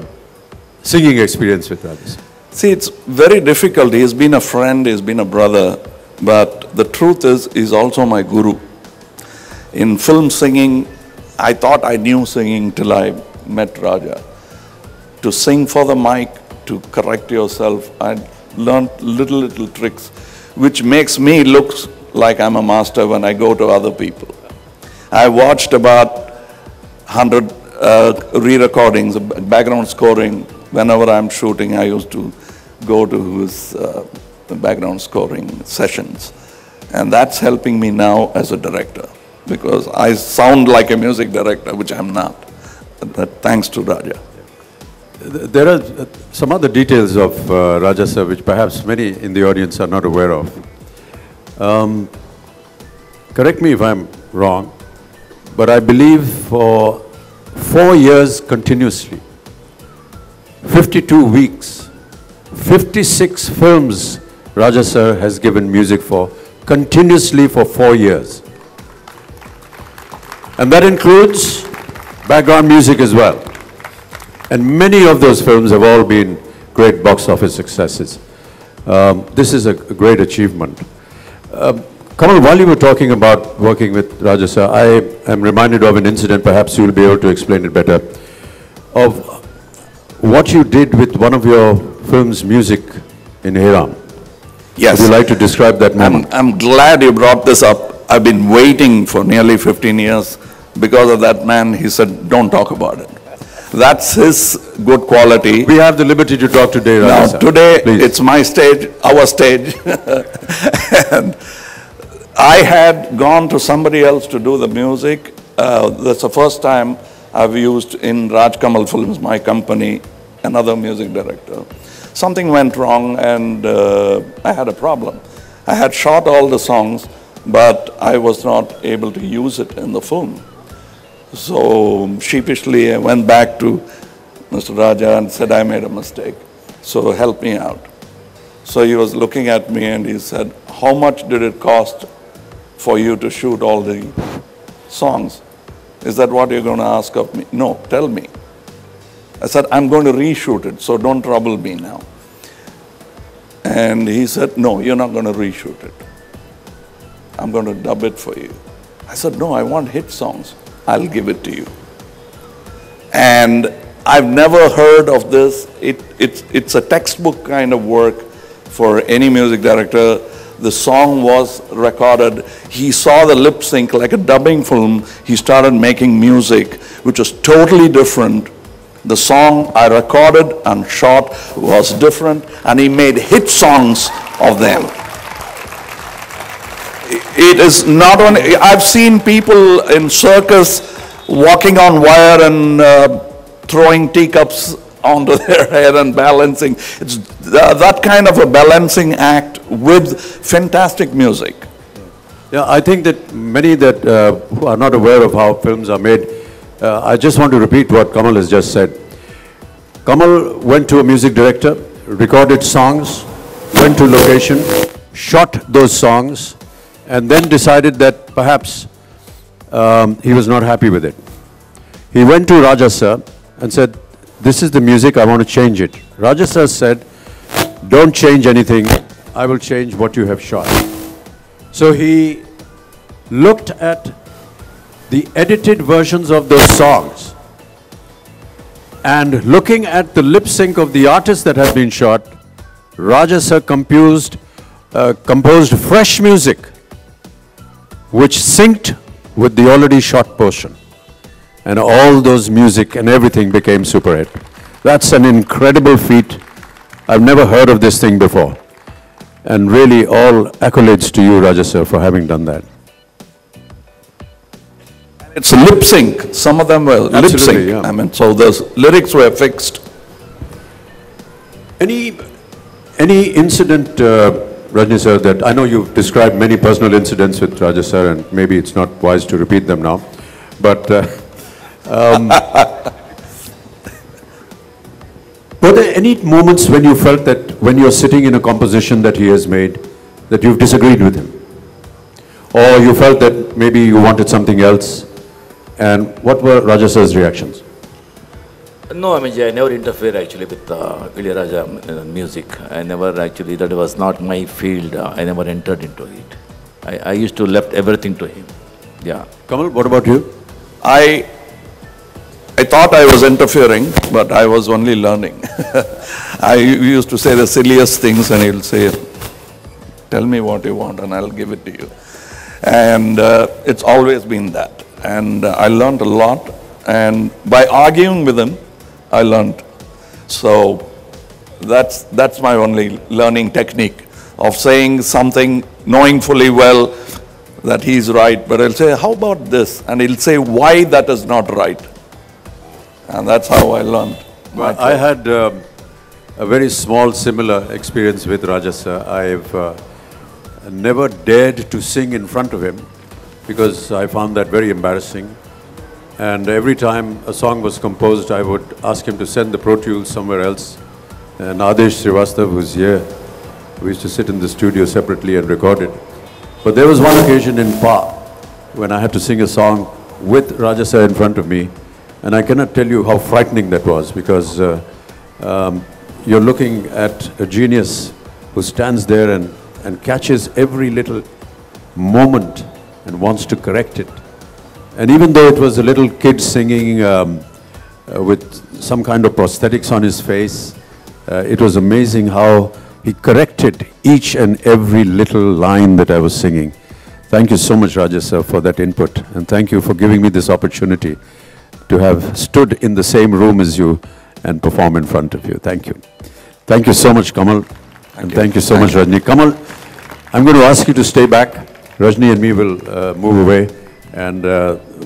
singing experience with Raja sir. See, it's very difficult. He's been a friend, he's been a brother, but the truth is, he's also my guru. In film singing, I thought I knew singing till I met Raja. To sing for the mic, to correct yourself, I learned little tricks, which makes me look like I'm a master when I go to other people. I watched about 100 re-recordings, background scoring. Whenever I'm shooting, I used to go to his background scoring sessions. And that's helping me now as a director, because I sound like a music director, which I'm not. But thanks to Raja. There are some other details of Raja sir which perhaps many in the audience are not aware of. Correct me if I'm wrong, but I believe for 4 years continuously, 52 weeks, 56 films Raja sir has given music for, continuously for 4 years. And that includes background music as well. And many of those films have all been great box office successes. This is a great achievement. Kamal, while you were talking about working with Raja sir, I am reminded of an incident, perhaps you will be able to explain it better, of what you did with one of your film's music in Hiram. Yes. Would you like to describe that moment? I'm glad you brought this up. I've been waiting for nearly 15 years. Because of that man, he said, don't talk about it. That's his good quality. We have the liberty to talk today, Raja Now, sir. today, Please. it's my stage, our stage. And I had gone to somebody else to do the music. That's the first time I've used in Raj Kamal Films, my company, another music director. Something went wrong and I had a problem. I had shot all the songs, but I was not able to use it in the film. So sheepishly I went back to Mr. Raja and said, I made a mistake, so help me out. So he was looking at me and he said, how much did it cost for you to shoot all the songs? Is that what you're going to ask of me? No, tell me. I said, I'm going to reshoot it, so don't trouble me now. And he said, no, you're not going to reshoot it. I'm going to dub it for you. I said, no, I want hit songs. I'll give it to you. And I've never heard of this. It's a textbook kind of work for any music director. The song was recorded. He saw the lip sync like a dubbing film. He started making music, which was totally different. The song I recorded and shot was different, and he made hit songs of them. It is not only, I've seen people in circus walking on wire and throwing teacups onto their head and balancing. It's that kind of a balancing act with fantastic music. Yeah, I think that many that who are not aware of how films are made, I just want to repeat what Kamal has just said. Kamal went to a music director, recorded songs, went to location, shot those songs, and then decided that perhaps he was not happy with it. He went to Raja sir and said, this is the music, I want to change it. Raja sir said, don't change anything, I will change what you have shot. So he looked at the edited versions of those songs, and looking at the lip sync of the artist that had been shot, Raja sir composed fresh music which synced with the already shot portion. And all those music and everything became super hit. That's an incredible feat. I've never heard of this thing before. And really all accolades to you, Raja sir, for having done that. It's lip sync. Some of them were lip sync. Yeah. I mean, so the lyrics were fixed. Any incident, Rajni sir, that I know you've described many personal incidents with Raja sir, and maybe it's not wise to repeat them now, but were there any moments when you felt that when you're sitting in a composition that he has made, that you've disagreed with him? Or you felt that maybe you wanted something else? And what were Raja sir's reactions? No, I mean, I never interfere actually with Ilayaraja music. I never actually, that was not my field. I never entered into it. I used to left everything to him. Yeah. Kamal, what about you? I thought I was interfering, but I was only learning. I used to say the silliest things, and he'll say, tell me what you want and I'll give it to you. And it's always been that. And I learned a lot, and by arguing with him, I learned. So that's my only learning technique of saying something, knowing fully well that he's right, but I'll say, how about this? And he'll say why that is not right. And that's how I learned. Well, I had a very small similar experience with Raja sir. I've never dared to sing in front of him because I found that very embarrassing. And every time a song was composed, I would ask him to send the Pro Tools somewhere else. And Adesh Srivastav, who's here, we used to sit in the studio separately and record it. But there was one occasion in Pa when I had to sing a song with Raja sir in front of me. And I cannot tell you how frightening that was, because you're looking at a genius who stands there and catches every little moment and wants to correct it. And even though it was a little kid singing with some kind of prosthetics on his face, it was amazing how he corrected each and every little line that I was singing. Thank you so much, Raja sir, for that input. And thank you for giving me this opportunity to have stood in the same room as you and perform in front of you. Thank you. Thank you so much, Kamal. And thank you so much, Rajni. Kamal, I'm going to ask you to stay back. Rajni and me will move away. And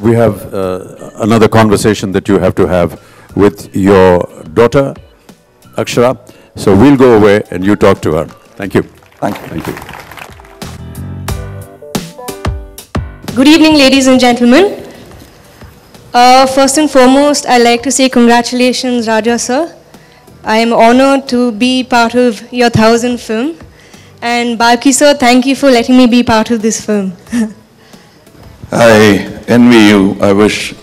we have another conversation that you have to have with your daughter, Akshara. So we'll go away and you talk to her. Thank you. Thank you. Thank you. Good evening, ladies and gentlemen. First and foremost, I'd like to say congratulations, Raja sir. I am honored to be part of your 1000th film. And Balki sir, thank you for letting me be part of this film. I envy you. I wish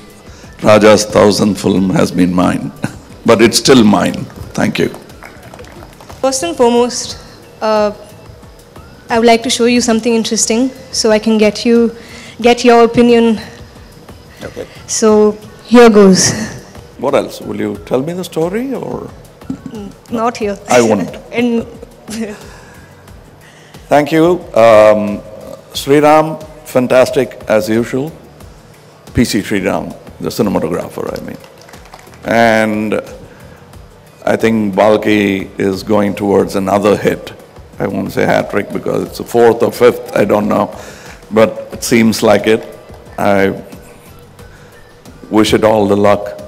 Raja's 1000th film has been mine. but it's still mine. Thank you. First and foremost, I would like to show you something interesting so I can get your opinion. Okay. So here goes. What else? Will you tell me the story or? Not here. I won't. And Thank you. Sriram, fantastic as usual. PC Sriram, the cinematographer, I mean. And I think Balki is going towards another hit. I won't say hat-trick because it's the fourth or fifth, I don't know. But it seems like it. I wish it all the luck.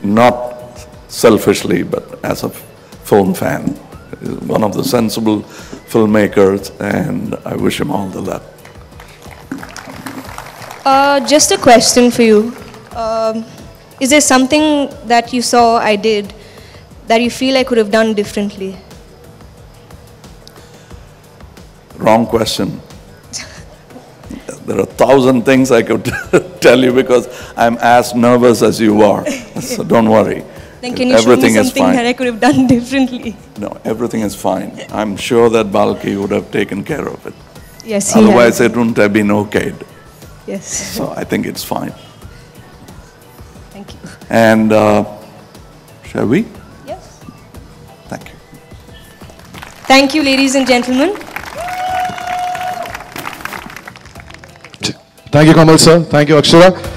Not selfishly, but as a film fan. He's one of the sensible filmmakers, and I wish him all the luck. just a question for you. Is there something that you saw I did that you feel I could have done differently? Wrong question. There are 1,000 things I could tell you because I'm as nervous as you are. So don't worry. Then can you show me something that I could have done differently? No, everything is fine. I'm sure that Balki would have taken care of it. Yes, he Otherwise, has. it wouldn't have been okayed. Yes. So I think it's fine. Thank you. And shall we? Yes. Thank you. Thank you, ladies and gentlemen. Thank you, Kamal sir. Thank you, Akshara.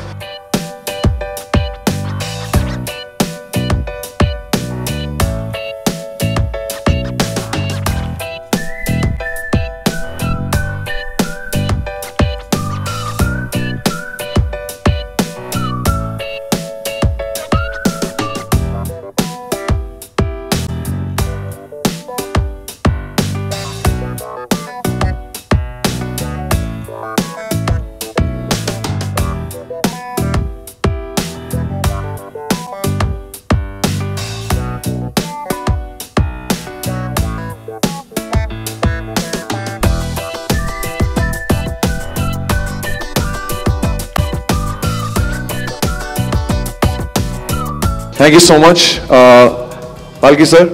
Thank you so much. Balki sir.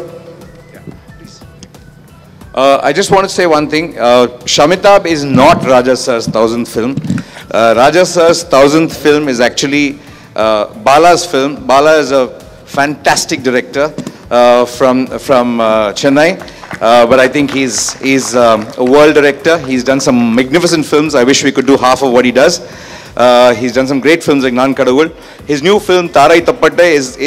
I just want to say one thing. Shamitabh is not Raja sir's 1000th film. Raja sir's 1000th film is actually Bala's film. Bala is a fantastic director from Chennai. But I think he's a world director. He's done some magnificent films. I wish we could do half of what he does. He's done some great films like Nan Kadavul. His new film, Tarai Tappatta, is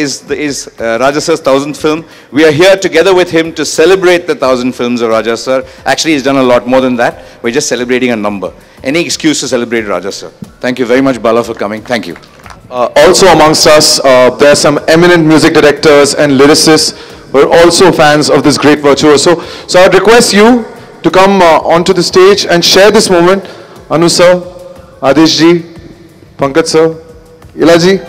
Raja sir's 1000th film. We are here together with him to celebrate the 1000 films of Raja sir. Actually, he's done a lot more than that. We're just celebrating a number. Any excuse to celebrate Raja sir. Thank you very much, Bala, for coming. Thank you. Also amongst us, there are some eminent music directors and lyricists who are also fans of this great virtuoso. So I'd request you to come onto the stage and share this moment. Anu sir, Adesh ji, Pankaj sir, Ilaji.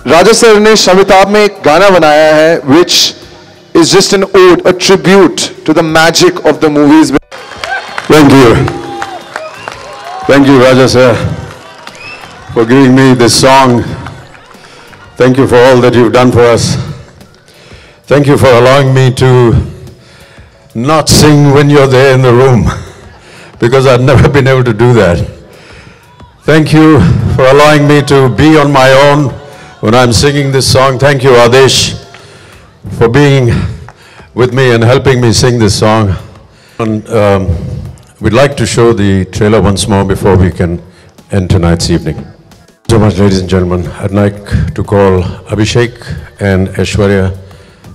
Raja sir ने शमिताभ में एक गाना बनाया है which is just an ode, a tribute to the magic of the movies. Thank you, Raja sir, for giving me this song. Thank you for all that you've done for us. Thank you for allowing me to not sing when you're there in the room, because I've never been able to do that. Thank you for allowing me to be on my own when I'm singing this song. Thank you, Adesh, for being with me and helping me sing this song. And we'd like to show the trailer once more before we can end tonight's evening. So much, ladies and gentlemen. I'd like to call Abhishek and Aishwarya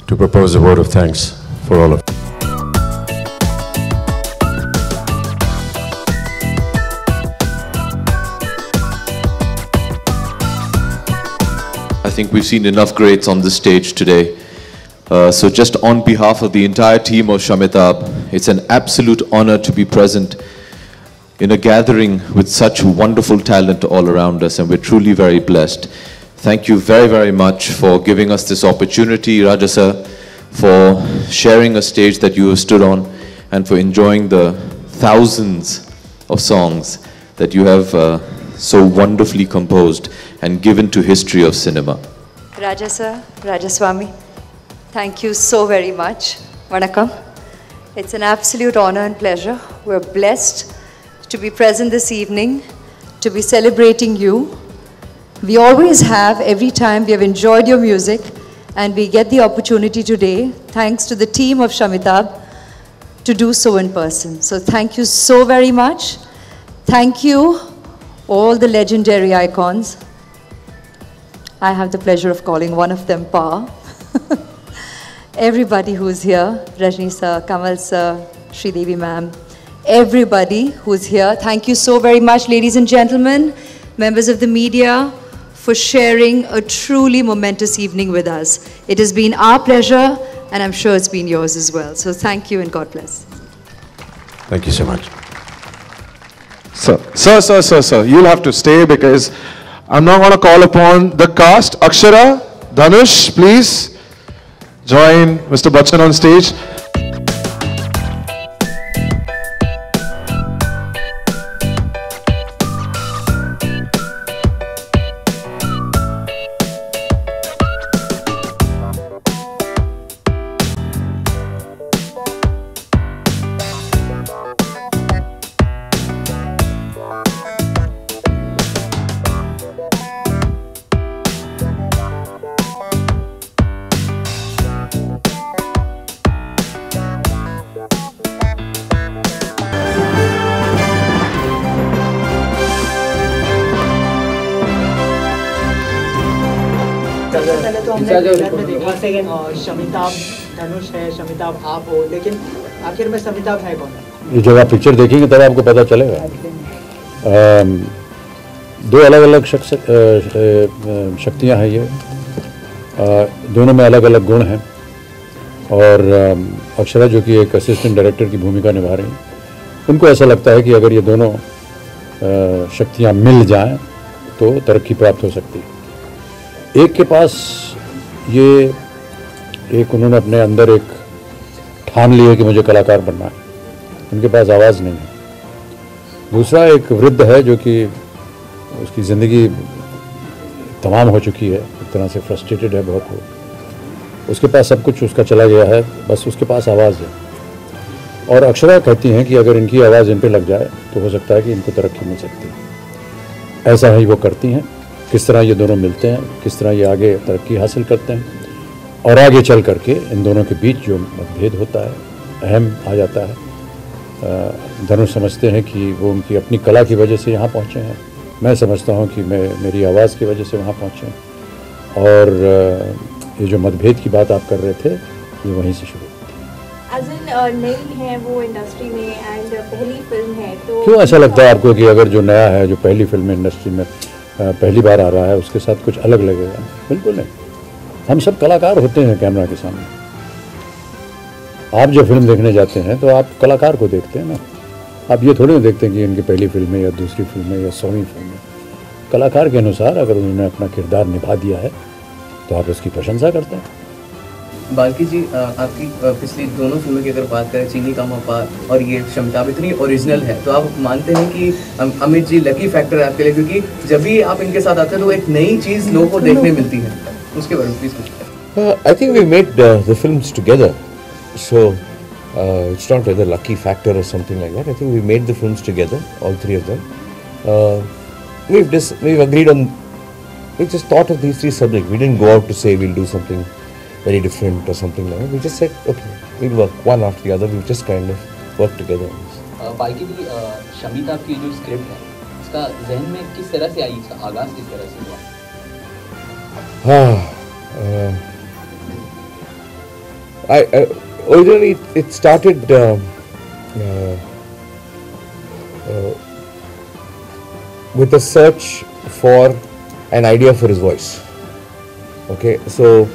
to propose a vote of thanks for all of you. think we've seen enough greats on this stage today. So just on behalf of the entire team of Shamitabh, it's an absolute honor to be present in a gathering with such wonderful talent all around us, and we're truly very blessed. Thank you very, very much for giving us this opportunity, Raja sir, for sharing a stage that you have stood on, and for enjoying the thousands of songs that you have so wonderfully composed and given to history of cinema. Raja sir, Rajaswamy, thank you so very much. Vanakkam. It's an absolute honor and pleasure. We're blessed to be present this evening, to be celebrating you. We always have, every time we have enjoyed your music, and we get the opportunity today, thanks to the team of Shamitabh, to do so in person. So thank you so very much. Thank you, all the legendary icons. I have the pleasure of calling one of them Pa. Everybody who's here, Rajni sir, Kamal sir, Sridevi ma'am, everybody who's here, thank you so very much, ladies and gentlemen, members of the media, for sharing a truly momentous evening with us. It has been our pleasure, and I'm sure it's been yours as well. So thank you and God bless. Thank you so much. Sir, you'll have to stay because I'm now going to call upon the cast. Akshara, Dhanush, please join Mr. Bachchan on stage. Shamitabh धनुष है, शमिताभ आप हो, लेकिन आखिर में शमिताभ है कौन? ये जब आप पिक्चर देखेंगे तब आपको पता चलेगा। दो अलग अलग शक्तियाँ हैं ये, दोनों में अलग अलग गुण हैं, और अक्षरा जो कि एक असिस्टेंट डायरेक्टर की भूमिका निभा रही हैं, उनको ऐसा लगता है कि अगर ये दोनों शक्तियाँ मिल जाएं तो तरक्की प्राप्त हो सकती है। एक के पास ये एक उन्होंने अपने अंदर एक ठान ली है कि मुझे कलाकार बनना है, उनके पास आवाज़ नहीं है। दूसरा एक वृद्ध है जो कि उसकी ज़िंदगी तमाम हो चुकी है, एक तरह से फ्रस्ट्रेटेड है बहुत, वो उसके पास सब कुछ उसका चला गया है, बस उसके पास आवाज़ है। और अक्षरा कहती हैं कि अगर इनकी आवाज़ इन पे लग जाए तो हो सकता है कि इनको तरक्की मिल सकती है। ऐसा ही वो करती हैं। किस तरह ये दोनों मिलते हैं, किस तरह ये आगे तरक्की हासिल करते हैं, और आगे चल करके इन दोनों के बीच जो मतभेद होता है, अहम आ जाता है। धनुष समझते हैं कि वो उनकी अपनी कला की वजह से यहाँ पहुँचे हैं, मैं समझता हूँ कि मैं मेरी आवाज़ की वजह से वहाँ पहुँचे हैं, और ये जो मतभेद की बात आप कर रहे थे ये वहीं से शुरू होती है। नई है वो इंडस्ट्री में एंड पहली फिल्म है, तो क्यों ऐसा लगता है आपको कि अगर जो नया है, जो पहली फिल्म इंडस्ट्री में पहली बार आ रहा है, उसके साथ कुछ अलग लगेगा? बिल्कुल नहीं। हम सब कलाकार होते हैं कैमरा के सामने। आप जो फिल्म देखने जाते हैं तो आप कलाकार को देखते हैं ना, आप ये थोड़ी देखते हैं कि इनकी पहली फिल्म है या दूसरी फिल्म है या 100वीं फिल्म है। कलाकार के अनुसार अगर उन्होंने अपना किरदार निभा दिया है तो आप उसकी प्रशंसा करते हैं। बाल्की जी, आपकी पिछली दोनों फिल्मों की अगर बात करें, चीनी का मपार और ये शमिताभ, इतनी ओरिजिनल है, तो आप मानते हैं कि अमित जी लकी फैक्टर है आपके लिए, क्योंकि जब भी आप इनके साथ आते हैं तो एक नई चीज़ लोगों को देखने मिलती है, उसके बारे में प्लीज़ कुछ। I think we made the films together, so it's not whether lucky factor or something like that. I think we made the films together, all three of them. We've agreed on, we just thought of these three subjects. We didn't go out to say we'll do something very different or something like that. We just said, okay, we'll work one after the other. We've just kind of worked together on this. Balki जी, शमिताभ की जो script है, इसका ज़हन में किस तरह से आई, इसका आगाज़ किस तरह से हुआ? Originally it started with a search for an idea for his voice. Okay, so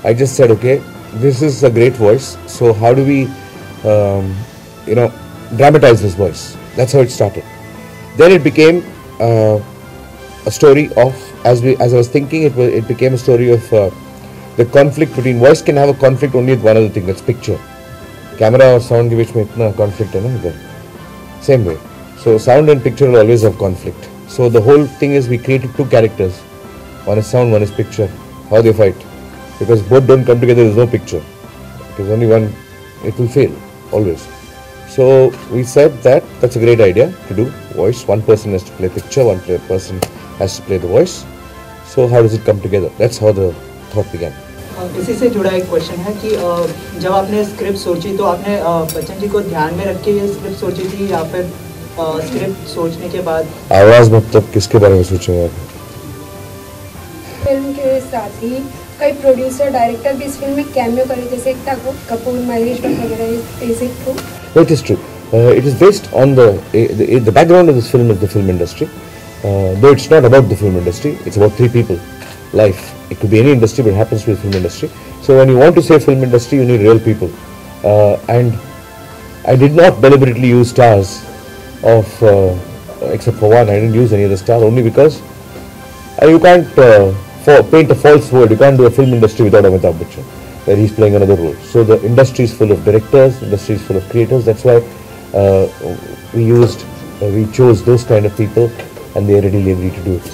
I just said, okay, this is a great voice. So how do we, dramatize this voice? That's how it started. Then it became a story of, as I was thinking, it became a story of the conflict between voice can have a conflict only with one other thing, that's picture. Camera or sound के बीच में इतना conflict है ना इधर. Same way. So sound and picture will always have conflict. So the whole thing is we created two characters. One is sound, one is picture. How they fight. Because both don't come together, there is no picture. Because only one, it will fail, always. So we said that that's a great idea to do voice. One person has to play picture, one person has to play the voice. So how does it come together? That's how the thought began. इसी से जुड़ा एक question है कि जब आपने script सोची तो आपने बच्चन जी को ध्यान में रख के ये स्क्रिप्ट सोची थी या फिर स्क्रिप्ट सोचने के बाद आवाज मतलब किसके बारे में सोचेंगे आप? फिल्म के साथ ही कई प्रोड्यूसर डायरेक्टर भी इस फिल्म में कैमियो करे जैसे एकता कपूर, महेश भट्ट वगैरह. Is it true? It is true. It is based on the background of this film is the film industry. Though it's not about the film industry, it's about three people. Life. It could be any industry, but it happens to be the film industry. So when you want to say film industry, you need real people. And I did not deliberately use stars of, except for one, I didn't use any of the stars only because you can't paint a false world. You can't do a film industry without Amitabh Bachchan, where he's playing another role. So the industry is full of directors, industry is full of creators. That's why we chose those kind of people, and they are readily agree to do it.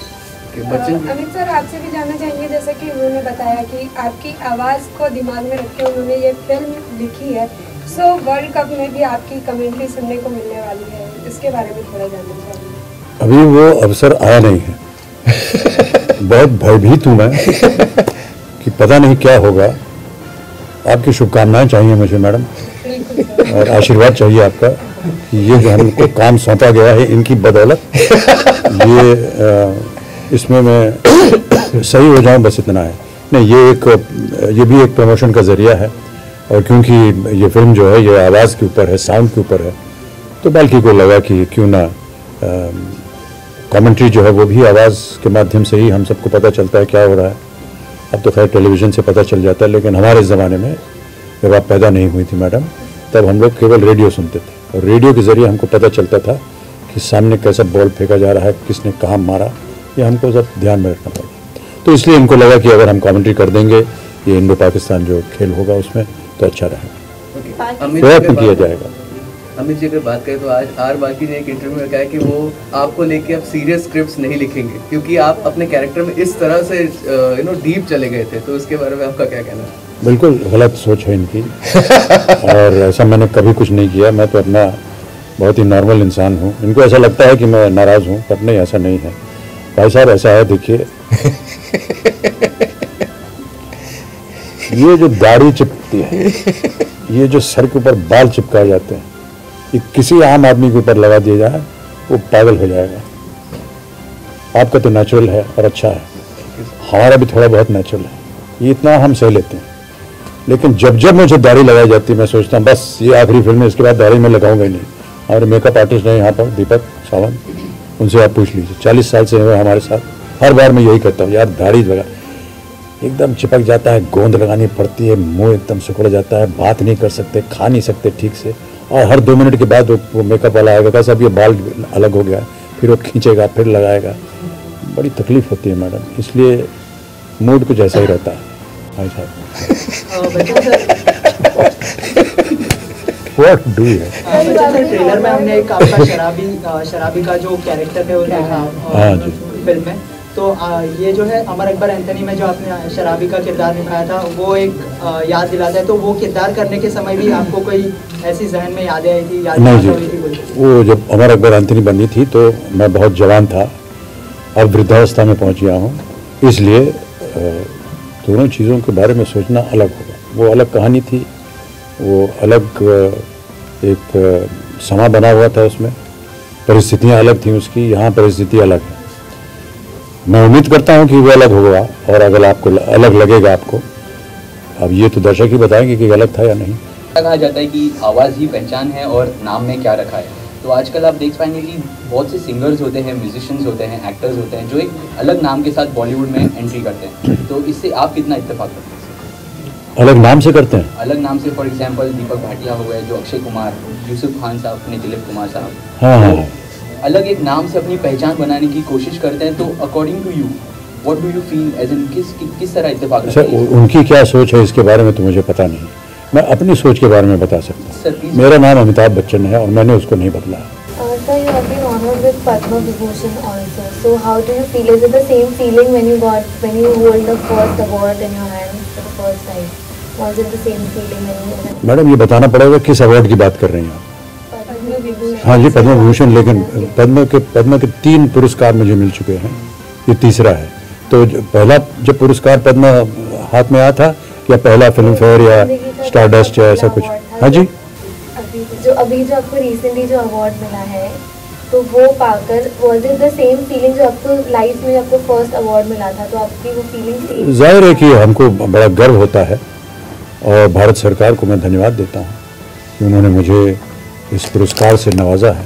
Amit sir, आपसे भी जानना चाहेंगे, जैसे कि उन्होंने बताया कि आपकी आवाज़ को दिमाग में रख के उन्होंने ये फिल्म लिखी है. सो वर्ल्ड कप में भी आपकी कमेंट्री सुनने को मिलने वाली है, इसके बारे में थोड़ा जानना चाहेंगे. अभी वो अवसर आया नहीं है. बहुत भयभीत हूँ मैं कि पता नहीं क्या होगा. आपकी शुभकामनाएं चाहिए मुझे मैडम, और आशीर्वाद चाहिए आपका कि ये जो हमको काम सौंपा गया है इनकी बदौलत इसमें मैं सही हो जाऊं, बस इतना है. नहीं, ये भी एक प्रमोशन का ज़रिया है, और क्योंकि ये फिल्म जो है ये आवाज़ के ऊपर है, साउंड के ऊपर है, तो बाल्की को लगा कि क्यों ना कमेंट्री जो है वो भी आवाज़ के माध्यम से ही हम सबको पता चलता है क्या हो रहा है. अब तो खैर टेलीविज़न से पता चल जाता है, लेकिन हमारे ज़माने में जब आप पैदा नहीं हुई थी मैडम, तब हम लोग केवल रेडियो सुनते थे, और रेडियो के ज़रिए हमको पता चलता था कि सामने कैसा बॉल फेंका जा रहा है, किसने कहाँ मारा, ये हमको सब ध्यान में रखना पड़ा. तो इसलिए इनको लगा कि अगर हम कमेंट्री कर देंगे ये इंडो पाकिस्तान जो खेल होगा उसमें, तो अच्छा रहेगा, प्रयत्न किया जाएगा. अमित जी अगर बात करें तो आज आर बाल्की ने एक इंटरव्यू में कहा कि वो आपको लेके अब सीरियस स्क्रिप्ट्स नहीं लिखेंगे क्योंकि आप अपने कैरेक्टर में इस तरह से डीप चले गए थे. तो उसके बारे में आपका क्या कहना है? बिल्कुल गलत सोच है इनकी, और ऐसा मैंने कभी कुछ नहीं किया. मैं तो अपना बहुत ही नॉर्मल इंसान हूँ. इनको ऐसा लगता है कि मैं नाराज़ हूँ, पर नहीं, ऐसा नहीं है भाई साहब. ऐसा है, देखिए ये जो दाढ़ी चिपकती है, ये जो सर के ऊपर बाल चिपकाए जाते हैं, ये किसी आम आदमी के ऊपर लगा दिया जाए वो पागल हो जाएगा. आपका तो नेचुरल है और अच्छा है, हमारा भी थोड़ा बहुत नेचुरल है, ये इतना हम सह लेते हैं. लेकिन जब जब मुझे दाढ़ी लगाई जाती है मैं सोचता हूँ बस ये आखिरी फिल्म है, इसके बाद दाढ़ी मैं लगाऊंगा ही नहीं. हमारे मेकअप आर्टिस्ट हैं यहाँ पर, दीपक सावंत, उनसे आप पूछ लीजिए, 40 साल से हुए हमारे साथ. हर बार मैं यही कहता हूँ, यार दाढ़ी लगा, एकदम चिपक जाता है, गोंद लगानी पड़ती है, मुंह एकदम सिकुड़ जाता है, बात नहीं कर सकते, खा नहीं सकते ठीक से, और हर 2 मिनट के बाद वो मेकअप वाला आएगा, कैसा अब ये बाल अलग हो गया, फिर वो खींचेगा, फिर लगाएगा. बड़ी तकलीफ होती है मैडम, इसलिए मूड कुछ ऐसा ही रहता है भाई साहब. What do you? ट्रेलर में हमने एक आपका शराबी का जो कैरेक्टर है वो देखा फिल्म में. तो ये जो है अमर अकबर एंथनी में जो आपने शराबी का किरदार निभाया था वो एक याद दिलाता है. तो वो किरदार करने के समय भी आपको कोई ऐसी जहन में यादें आई थी? नहीं जी, वो जब अमर अकबर एंथनी बनी थी तो मैं बहुत जवान था, अब वृद्धावस्था में पहुंच गया हूँ, इसलिए दोनों चीज़ों के बारे में सोचना अलग होगा. वो अलग कहानी थी, वो अलग एक समा बना हुआ था, उसमें परिस्थितियाँ अलग थी उसकी, यहाँ परिस्थिति अलग है. मैं उम्मीद करता हूँ कि वो अलग होगा, और अगर आपको अलग लगेगा आपको, अब ये तो दर्शक ही बताएंगे कि गलत था या नहीं. कहा जाता है कि आवाज़ ही पहचान है और नाम में क्या रखा है, तो आजकल आप देख पाएंगे कि बहुत से सिंगर्स होते हैं, म्यूजिशियंस होते हैं, एक्टर्स होते हैं जो एक अलग नाम के साथ बॉलीवुड में एंट्री करते हैं, तो इससे आप कितना इत्तेफाक करते हैं? अलग नाम से करते हैं? अलग नाम से, फॉर एग्जांपल दीपक भाटिया हो गए, जो अक्षय कुमार, यूसुफ खान साहब ने दिलीप कुमार साहब, हाँ, अलग एक नाम से अपनी पहचान बनाने की कोशिश करते हैं, तो according to you what do you feel, as in किस तरह इत्तेफाक सर उनकी क्या सोच है इसके बारे में तो मुझे पता नहीं, मैं अपनी सोच के बारे में बता सकता हूँ। मेरा नाम अमिताभ बच्चन है और मैंने उसको नहीं बदला है। Sir, you have been honored with Padma Vibhushan also. So how do you feel? Is it the same feeling when you hold the first award in your hand for the first time? Was it the same feeling when you? Madam ये बताना पड़ेगा किस award की बात कर रही हैं आप? Padma Vibhushan. हाँ जी, पद्म विभूषण, लेकिन पद्म के 3 पुरस्कार मुझे मिल चुके हैं, ये तीसरा है। तो पहला जब पुरस्कार पद्म हाथ में आया था, या पहला फिल्म फेयर या स्टारडस्ट या ऐसा कुछ? हाँ जी, अभी जो आपको रिसेंटली जो अवार्ड मिला है, तो वो पाकर was it the same feeling जो आपको लाइफ में आपको फर्स्ट अवार्ड मिला था, तो आपकी वो फीलिंग? जाहिर है कि हमको बड़ा गर्व होता है और भारत सरकार को मैं धन्यवाद देता हूँ कि उन्होंने मुझे इस पुरस्कार से नवाजा है।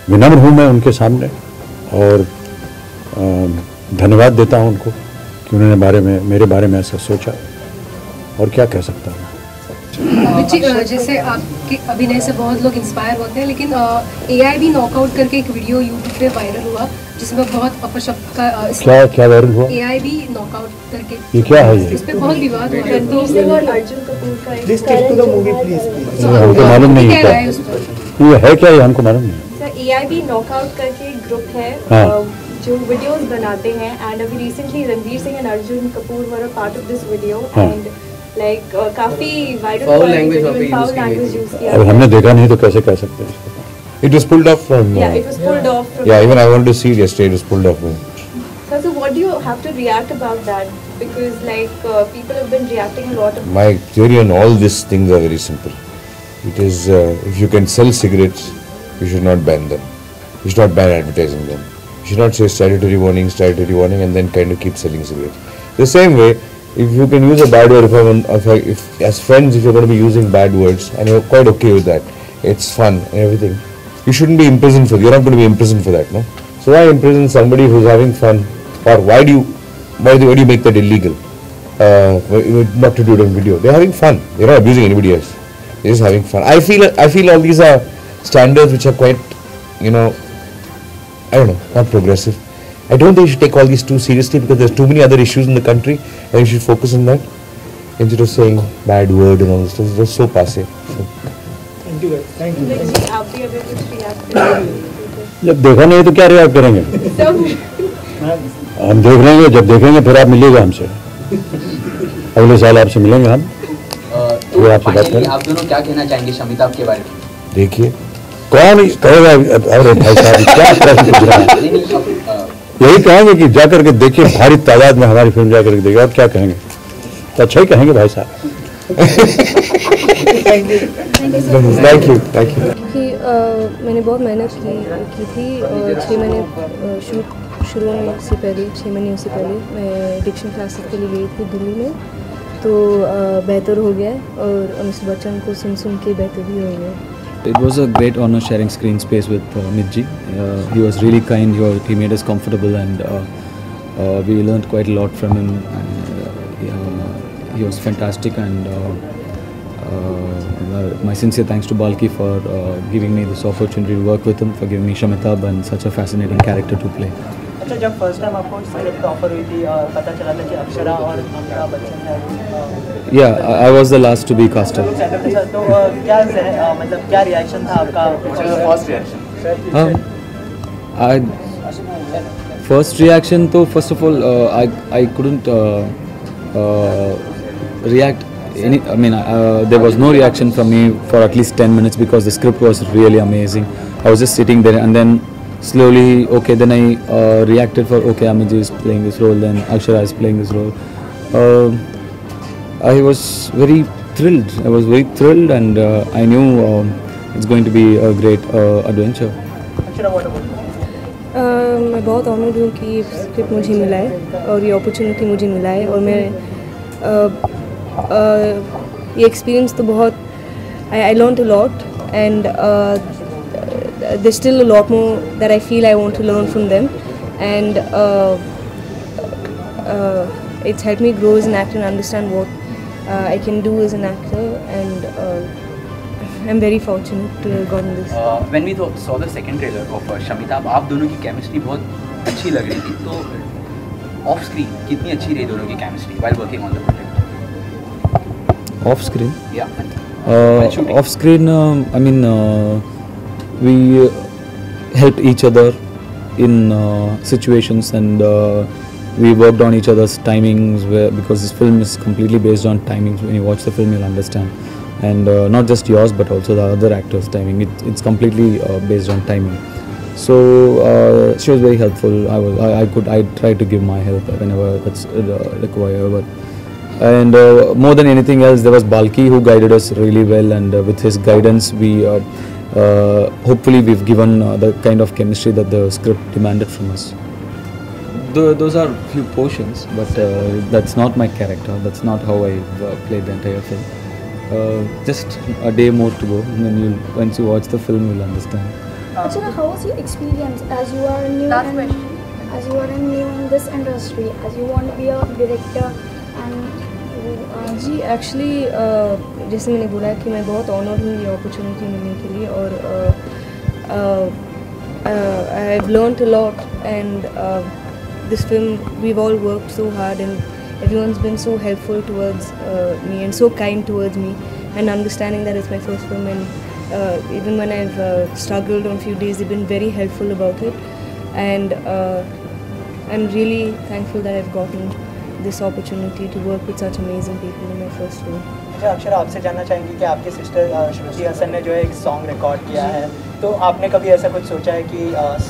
विनम्र हूँ मैं उनके सामने और धन्यवाद देता हूँ उनको कि उन्होंने मेरे बारे में ऐसा सोचा, और क्या कह सकता हूँ। जैसे आपके अभिनय से बहुत लोग इंस्पायर होते हैं, लेकिन AIB नॉकआउट करके एक वीडियो यूट्यूब पे वायरल हुआ जिसमें बहुत अपशब्द का क्या वायरल हुआ? AIB नॉकआउट करके, ये क्या है? ये इस पे बहुत विवाद हुआ है। तो अर्जुन कपूर का हमको मालूम नहीं है, ये है क्या, ये हमको मालूम नहीं। सर AIB नॉकआउट करके एक ग्रुप है जो वीडियोस बनाते हैं, एंड अभी recently Ranveer Singh and Arjun Kapoor were a part of this video, and like काफी वायरल फाउल लैंग्वेज यूज किया। अब हमने देखा नहीं तो कैसे कह सकते हैं? It was pulled off from. Yeah, it was pulled off from. Yeah, even I wanted to see it yesterday. It was pulled off from. So what do you have to react about that? Because like people have been reacting a lot. My theory on all these things are very simple. It is if you can sell cigarettes, you should not ban them. You should not ban advertising them. You should not say statutory warning, and then kind of keep selling cigarettes. The same way, if you can use a bad word, if as friends, if you're going to be using bad words and you're quite okay with that, it's fun and everything, you shouldn't be imprisoned for it. You're not going to be imprisoned for that, no? So why imprison somebody who's having fun? Or why do you make that illegal? Not to do it on video. They're having fun. They're not abusing anybody else. They're just having fun. I feel all these are standards which are quite, I don't know, not progressive. I don't think you should take all these too seriously because there's too many other issues in the country and you should focus on that instead of saying bad word and all this stuff. It's just so passe. Thank you guys. Thank you. आप भी अगर कुछ react करेंगे? जब देखा नहीं तो क्या रिएक्ट करेंगे? हम देख लेंगे, जब देखेंगे फिर आप मिलिएगा हमसे। अगले साल आपसे मिलेंगे हम। तो आपसे बात करें। आप दोनों क्या कहना चाहेंगे शमिताभ के बारे में? देखिए कौन कहेगा, अरे भाई साहब क्या प्रश्न पूछ रहा है? यही कहेंगे कि जाकर के देखिए, भारी तादाद में हमारी फिल्म जाकर के देखिए, और क्या कहेंगे? तो अच्छा ही कहेंगे भाई साहब। Thank you. कि मैंने बहुत मेहनत की थी, 6 महीने शूट शुरू होने से पहले, 6 महीने से पहले मैं डिक्शन क्लासेस के लिए गई थी दिल्ली में, तो बेहतर हो गया और अमिताभ बच्चन को सुन के बेहतर भी हो गया। It was a great honor sharing screen space with Amit ji. He was really kind. He made us comfortable, and we learned quite a lot from him. And he was fantastic. And my sincere thanks to Balki for giving me this opportunity to work with him, for giving me Shamitabh and such a fascinating character to play. अच्छा, जब first time आपको script offer हुई थी और पता चला था कि अक्षरा और अमिताभ बच्चन है? Yeah, I was the last to be casted. तो क्या मतलब क्या रिएक्शन था आपका? First reaction? First reaction, तो first of all, I couldn't react. There was no reaction from me for at least 10 minutes because the script was really amazing. I was just sitting there, and then slowly, then I reacted for, Amit ji is playing this role, then Akshara is playing this role. I was very thrilled. And I knew it's going to be a great adventure. मैं बहुत honoured हूँ कि ये script मुझे मिला है और ये अपॉर्चुनिटी मुझे मिला है, और मैं ये एक्सपीरियंस तो बहुत I learned a lot, and there's still a lot more that I feel I want to learn from them, and it's helped me grow as an actor and understand what I can do as an actor, and I'm very fortunate to have gotten this. When we saw the second trailer of Shamitabh, आप दोनों की chemistry बहुत अच्छी लग रही थी, तो off screen कितनी अच्छी रही दोनों की chemistry while working on the project? Off screen? Yeah. Off screen, I mean, we helped each other in situations, and we worked on each other's timings, because this film is completely based on timings. When you watch the film, you'll understand. And not just yours, but also the other actors' timing. It's completely based on timing. So she was very helpful. I tried to give my help whenever that's required. And more than anything else, there was Balki who guided us really well, and with his guidance, we hopefully we've given the kind of chemistry that the script demanded from us. Those are few portions, but that's not my character. That's not how I played the entire film. Just a day more to go, and then once you watch the film, you'll understand. Achana, how was your experience as you are new as you are new in this industry, as you want to be a director and जी actually जैसे मैंने बोला कि मैं बहुत honoured हूँ ये opportunity मिलने के लिए, और I have learned a lot, and this film we've all worked so hard, and everyone's been so helpful towards me and so kind towards me, and understanding that it's my first film, and even when I've struggled on few days, they've been very helpful about it, and I'm really thankful that I've gotten this opportunity to work with such amazing people in my first film. अच्छा अक्षरा, आपसे जानना चाहेंगे कि आपके sister Shruti Haasan ने जो है एक सॉन्ग रिकॉर्ड किया है, तो आपने कभी ऐसा कुछ सोचा है कि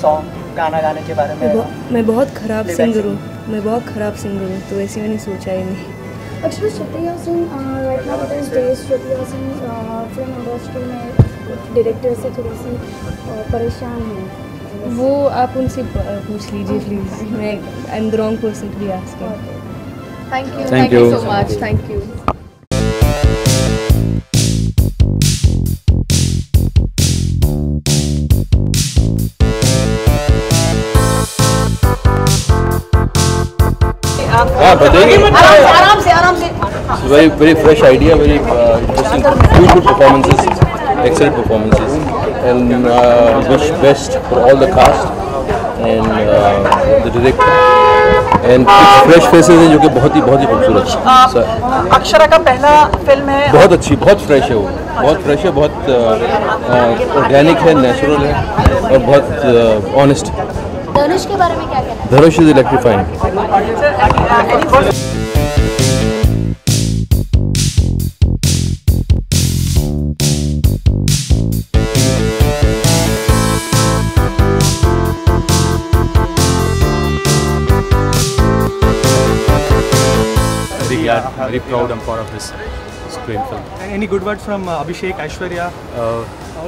सॉन्ग गाना गाने के बारे में? मैं बहुत ख़राब सिंगर हूँ, तो ऐसे मैंने सोचा ही नहीं. Actually, Shruti Hसन right now these days, Shruti Hसन फिल्म इंडस्ट्री में डायरेक्टर से थोड़ी सी परेशान है. वो आप उनसे पूछ लीजिए प्लीज़. मैं I am the wrong person to be asking. Thank you so much. Thank you. आराम से. Very fresh idea, very interesting, good performances, excellent performances, and wish best for all the cast and the director, and कुछ fresh faces हैं जो कि बहुत ही खूबसूरत. अक्षरा का पहला फिल्म है. बहुत अच्छी, बहुत fresh है वो, बहुत fresh है, बहुत organic है, natural है, और बहुत honest. धनुष के बारे में क्या कहना है? धनुष is electrifying. Very proud and proud of this great film. And any good words from Abhishek, Aishwarya?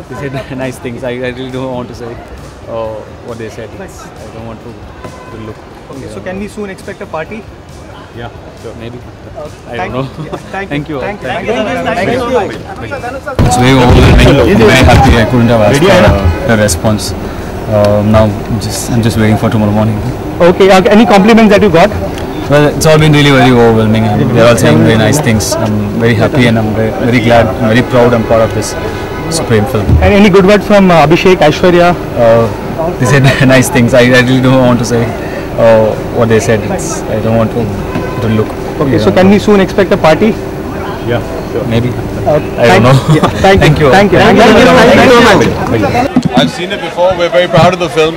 They said nice things. I really don't want to say what they said. I don't want to look. Okay, so can we soon expect a party? Yeah, sure. Maybe. I Thank don't know. you. Thank you. Thank you. Thank you so much. It's very overwhelming. Very happy. I couldn't have asked for a response. Now I'm just waiting for tomorrow morning. Okay. Any compliments that you got? Well, it's all been really very overwhelming, and they're all saying very nice things. I'm very happy, and I'm very glad, I'm very proud and proud of this supreme film. And any good words from Abhishek, Aishwarya? They said nice things. I really don't want to say what they said. I don't want to look. Okay, so can we soon expect a party? Yeah, sure. Maybe. I don't know. Thank you. Thank you. I've seen it before. We're very proud of the film,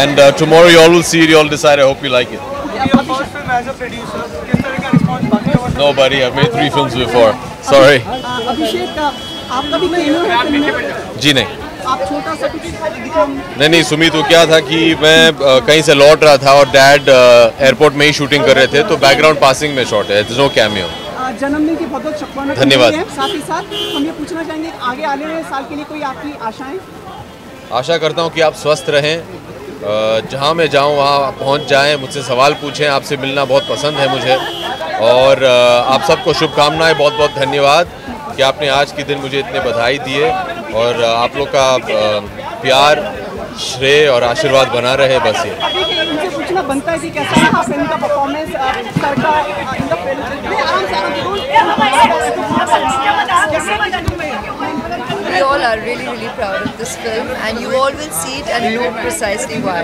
and tomorrow you all will see it. You all decide. I hope you like it. Your first film as a producer, किस तरह का response? No, buddy. I've made 3 films before. Sorry. अभिषेक, आपका भी career है film में? जी नहीं. आप छोटा सा कुछ दिखाओ. नहीं सुमित, तो क्या था कि मैं कहीं से लौट रहा था और डैड एयरपोर्ट में ही शूटिंग कर रहे थे, तो बैकग्राउंड पासिंग में शॉट है. No cameo. जन्मदिन की बहुत बहुत शुभकामनाएं. धन्यवाद. साथ ही साथ हम ये पूछना चाहेंगे आगे आने वाले साल के लिए कोई आपकी आशाएं? आशा करता हूँ कि आप स्वस्थ रहें, जहाँ मैं जाऊँ वहाँ पहुँच जाएं, मुझसे सवाल पूछें. आपसे मिलना बहुत पसंद है मुझे, और आप सबको शुभकामनाएं. बहुत बहुत धन्यवाद. कि आपने आज के दिन मुझे इतने बधाई दिए और आप लोग का प्यार, श्रेय और आशीर्वाद बना रहे, बस ये। मुझे पूछना बनता है कि कैसा रहा फिल्म का परफॉर्मेंस सर का in the We all are really proud of this film, and you all will see it and know precisely why.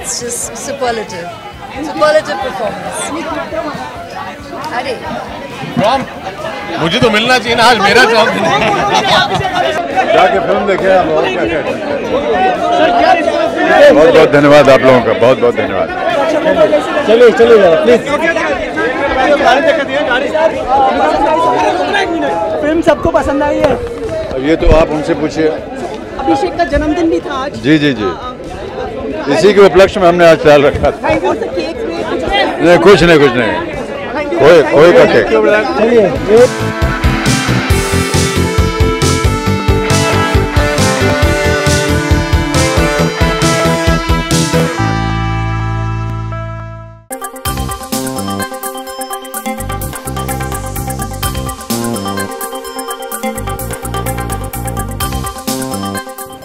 It's just superlative performance. अरे मुझे तो मिलना चाहिए ना, आज मेरा जॉब जाके फिल्म देखे हम और क्या कहते हैं। बहुत बहुत धन्यवाद आप लोगों का, बहुत बहुत धन्यवाद। चलिए प्लीज। फिल्म सबको पसंद आई है? अब ये तो आप उनसे पूछिए। अभिषेक का जन्मदिन भी था आज। जी इसी के उपलक्ष्य में हमने आज ख्याल रखा था। नहीं कुछ नहीं कोई का cake.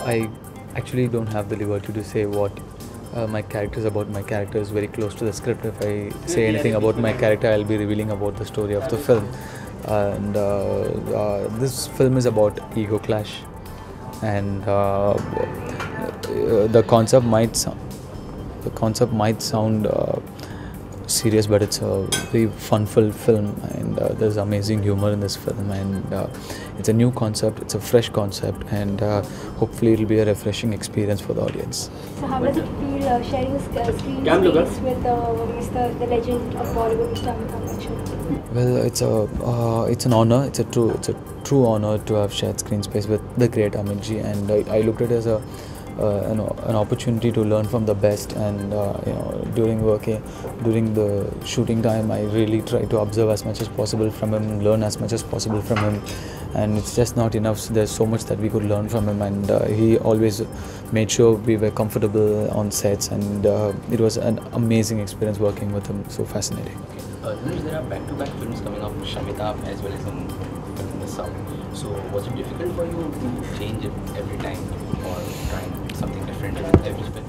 I actually don't have the liberty to say what my character is about. My character is very close to the script. If I say anything about my character, I'll be revealing about the story of the film. And this film is about ego clash, and the concept might sound serious, but it's a very fun-filled film, and there's amazing humor in this film, and it's a new concept, it's a fresh concept, and hopefully it'll be a refreshing experience for the audience. So how does it feel sharing a screen space with the legend of Bollywood, Mr. Amitabh Bachchan? Well, it's an honor. It's a true honor to have shared screen space with the great Amit ji, and I looked at it as an opportunity to learn from the best, and during the shooting time, I really tried to observe as much as possible from him, learn as much as possible from him, and it's just not enough. So there's so much that we could learn from him, and he always made sure we were comfortable on sets, and it was an amazing experience working with him. So fascinating. There are back-to-back films coming up, Shamitabh as well as in the South. So was it difficult for you to change it every time, or try something different with every film?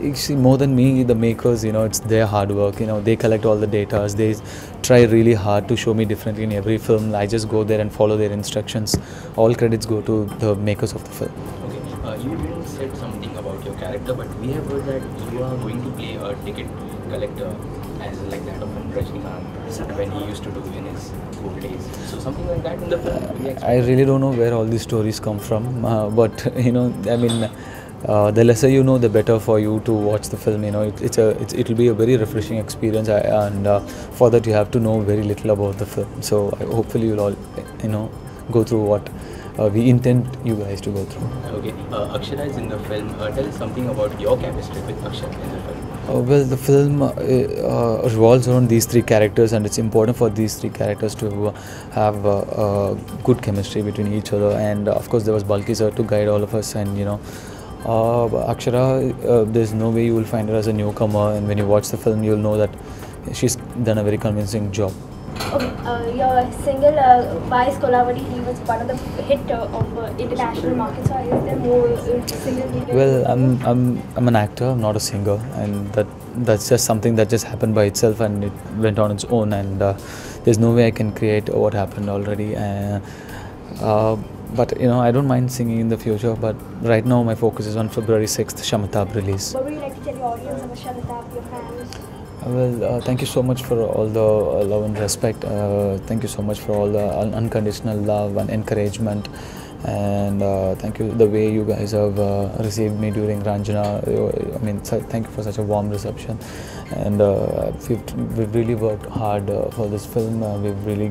It's more than me, the makers, it's their hard work, they collect all the data, they try really hard to show me differently in every film. I just go there and follow their instructions. All credits go to the makers of the film. Okay, you didn't said something about your character, but we have heard that you are going to play a ticket collector, as like that of Rajinikanth when he used to do in his old days. So something like that in the film. I really don't know where all these stories come from, but the lesser you know, the better for you to watch the film. It'll be a very refreshing experience, and for that you have to know very little about the film. So hopefully you'll all go through what we intend you guys to go through. Okay, Akshara is in the film. Tell us something about your chemistry with Akshara in the film. Well, the film revolves around these three characters, and it's important for these three characters to have good chemistry between each other. And of course, there was Balki sir to guide all of us. And Akshara, there's no way you will find her as a newcomer. And when you watch the film, you'll know that she's done a very convincing job. Okay, your single Vice Kolavadi, he was part of the hit of international markets. So is there more single? Well, I'm an actor. I'm not a singer, and that's just something that just happened by itself, and it went on its own. And there's no way I can create what happened already. But I don't mind singing in the future. But right now, my focus is on February 6th, Shamitabh release. What would you like to tell your audience about Shamitabh, your fans? Well, thank you so much for all the love and respect. Thank you so much for all the unconditional love and encouragement. And thank you the way you guys have received me during Ranjana. Thank you for such a warm reception. And we've really worked hard for this film. We've really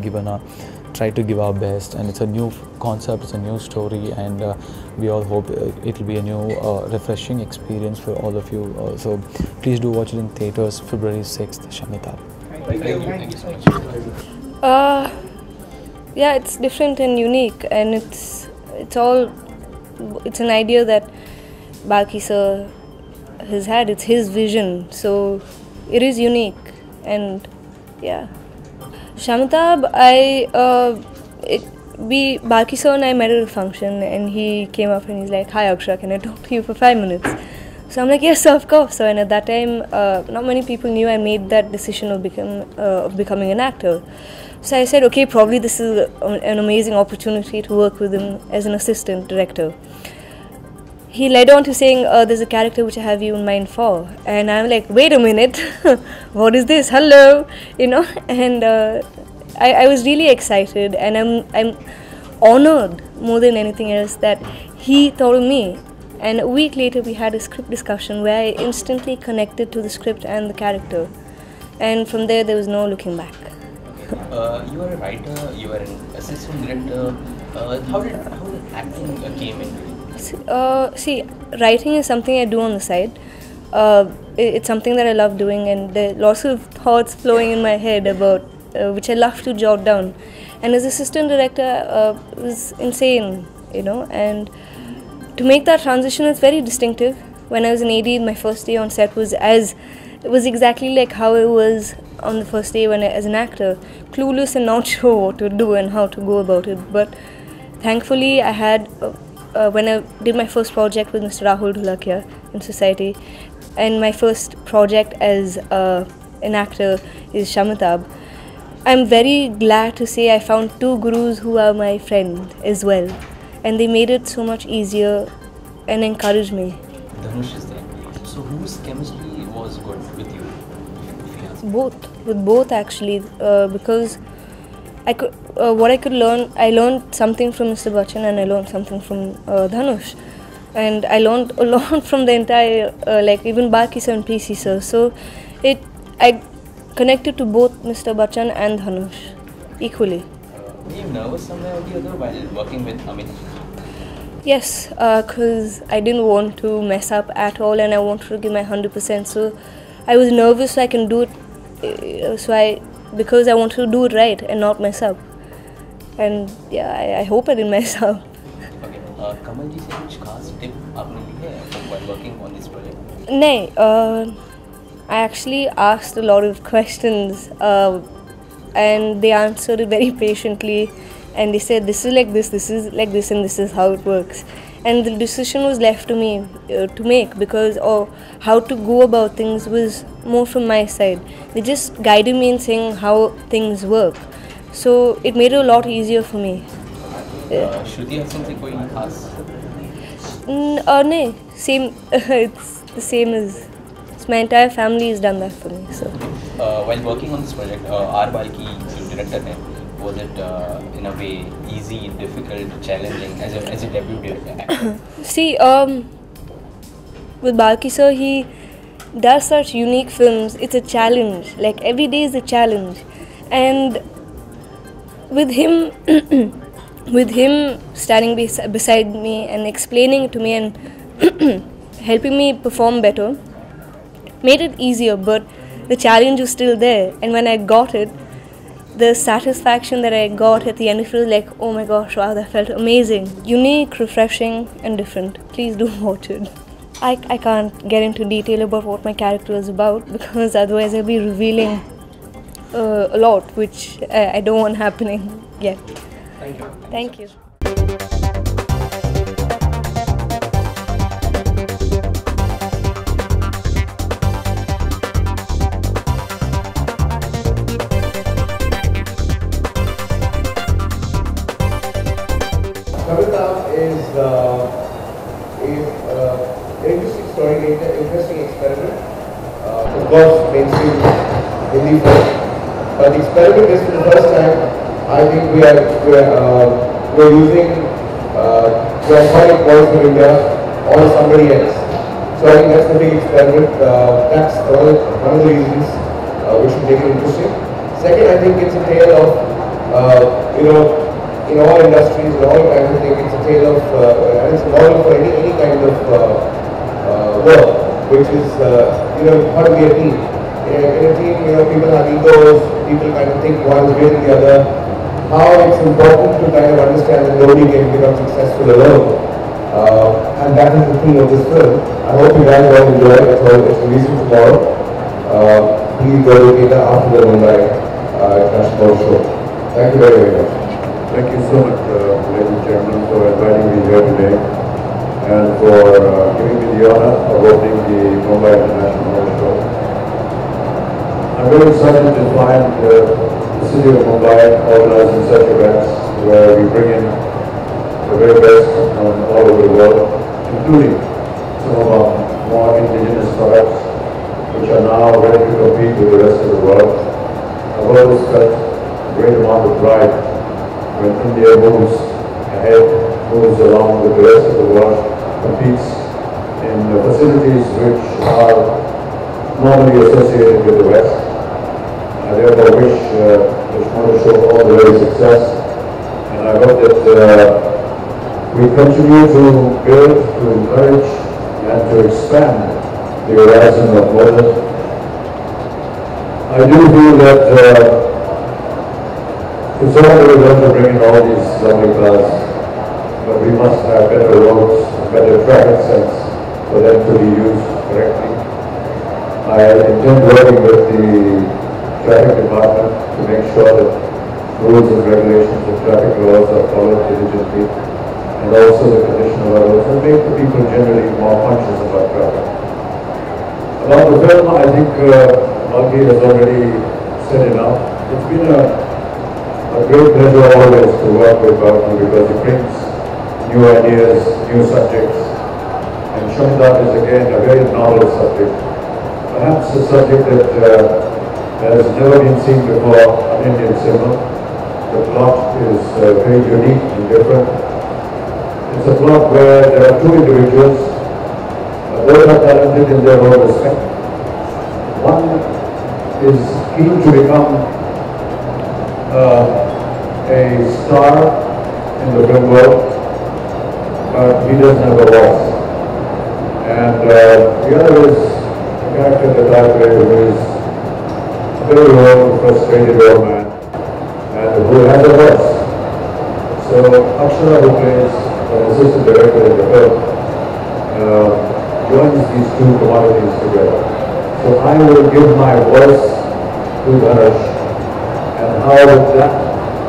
tried to give our best, and it's a new concept, it's a new story, and we all hope it'll be a new refreshing experience for all of you. So please do watch it in theaters, February 6th, Shamitabh. Thank you so much. Yeah, it's different and unique, and it's an idea that Balki sir has had. It's his vision, so it is unique, and yeah. Shamitabh, Balki sir and I met at a function, and he came up and he's like, "Hi Aksha, can I talk to you for 5 minutes?" So I'm like, "Yes, sir, of course." So, and at that time, not many people knew I made that decision of becoming an actor. So I said, "Okay, probably this is an amazing opportunity to work with him as an assistant director." He led on to saying, "There's a character which I have you in mind for," and I'm like, "Wait a minute, what is this? Hello," you know, and. I was really excited, and I'm honored more than anything else that he thought of me. And a week later we had a script discussion where I instantly connected to the script and the character, and from there was no looking back. You are a writer, you are an assistant director. How did acting came into it? See, writing is something I do on the side. It's something that I love doing, and there are lots of thoughts flowing in my head about which I love to jot down. And as assistant director, it was insane, you know. And to make that transition, it's very distinctive. When I was an AD, my first day on set was exactly like how I was on the first day when as an actor, clueless and not sure what to do and how to go about it. But thankfully, I had when I did my first project with Mr. Rahul Dholakia in Society, and my first project as an actor is Shamitabh. I'm very glad to say I found two gurus who are my friend as well, and they made it so much easier and encouraged me. Dhanush is there. So whose chemistry was good with you? With both actually, because I could what I could learn. I learned something from Mr. Bachchan, and I learned something from Dhanush, and I learned a lot from the entire like even Balki sir and PC sir. So I connected to both Mr. Bachchan and Dhanush equally. Were you nervous somewhere or the other while working with Amit? Yes, because I didn't want to mess up at all, and I wanted to give my 100%. So I was nervous so I can do it. Because I wanted to do it right and not mess up. And yeah, I hope I didn't mess up. Okay. Kamal ji से कुछ खास tip आपने ली है while working on this project? No. I actually asked a lot of questions, and they answered it very patiently, and they said this is like this is like this, and this is how it works. And the decision was left to me to make, because how to go about things was more from my side. They just guided me in saying how things work, so it made it a lot easier for me. Shruti Hassan से कोई खास? No, same. It's the same as. My entire family has done that for me. So, while working on this project, R. Balki, the director, was it in a way easy, difficult, challenging as a debut actor? See, with Balki sir, he does such unique films. It's a challenge. Like every day is a challenge, and with him, standing beside me and explaining it to me and helping me perform better, made it easier, but the challenge was still there. And when I got it, the satisfaction that I got at the end, it was like, oh my gosh, wow, that felt amazing. Unique, refreshing, and different. Please do watch it. I can't get into detail about what my character is about, because otherwise I'll be revealing a lot, which I don't want happening yet. Thank you. Thank you. Shamitabh is an interesting story, an interesting experiment. Of course, mainstream Hindi film, but the experiment is for the first time. I think we're using the iconic voice of India or somebody else. So I think that's the big experiment. That's one of the reasons we should make it interesting. Second, I think it's a tale of in all industries, in all kinds of things, it's a tale of, and it's a model for any kind of work, which is, how to be a team. In a team, people have egos, people kind of think one is greater than the other. How it's important to kind of understand that nobody can become successful alone. And that is the theme of this film. I hope you guys all enjoy it. It's releasing tomorrow. Please go to theatre after the Mumbai. international show. Thank you very, very much. Thank you so much, ladies and gentlemen, for inviting me here today and for giving me the honor of opening the Mumbai International Show. I'm very excited to find the city of Mumbai organizing such events where we bring in the very best from all over the world, including some of our more indigenous products, which are now ready to compete with the rest of the world. I've always felt a great amount of pride when India moves ahead, moves along with the rest of the world, competes in facilities which are normally associated with the West. I therefore wish this motor show all the way success, and I hope that we continue to build, to encourage, and to expand the horizon of motor. I do feel that it's all very well to bring in all these lovely cars, but we must have better roads, better traffic sense for them to be used correctly. I intend working with the traffic department to make sure that rules and regulations of traffic laws are followed diligently, and also the condition of our roads, and make the people generally more conscious about traffic. About the film, I think Malki has already said enough. It's been a great pleasure always to work with Malki because he brings new ideas, new subjects, and Shamitab is again a very novel subject. Perhaps a subject that has never been seen before on Indian cinema. The plot is very unique and different. It's a plot where there are two individuals, both are talented in their own respect. One is keen to become a star in the film world, but he doesn't have a voice. And the other is a character that I play who is a very old, frustrated old man, and who has a voice. So Akshara, who plays an assistant director in the film, joins these two commodities together. So I will give my voice to Dhanush, and how with that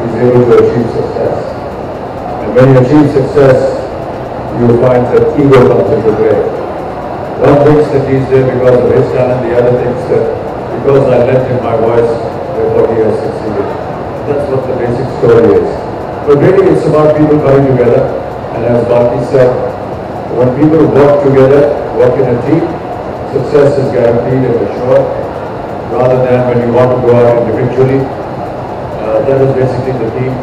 he's able to achieve success. And when you achieve success, you find that ego comes into play. One thinks that he's there because of his talent, the other thinks that because I lent him my voice, therefore he has succeeded. That's what the basic story is. But really it's about people coming together, and as Bharti said, when people work together, work in a team, success is guaranteed and assured, rather than when you want to go out individually. That is basically the theme.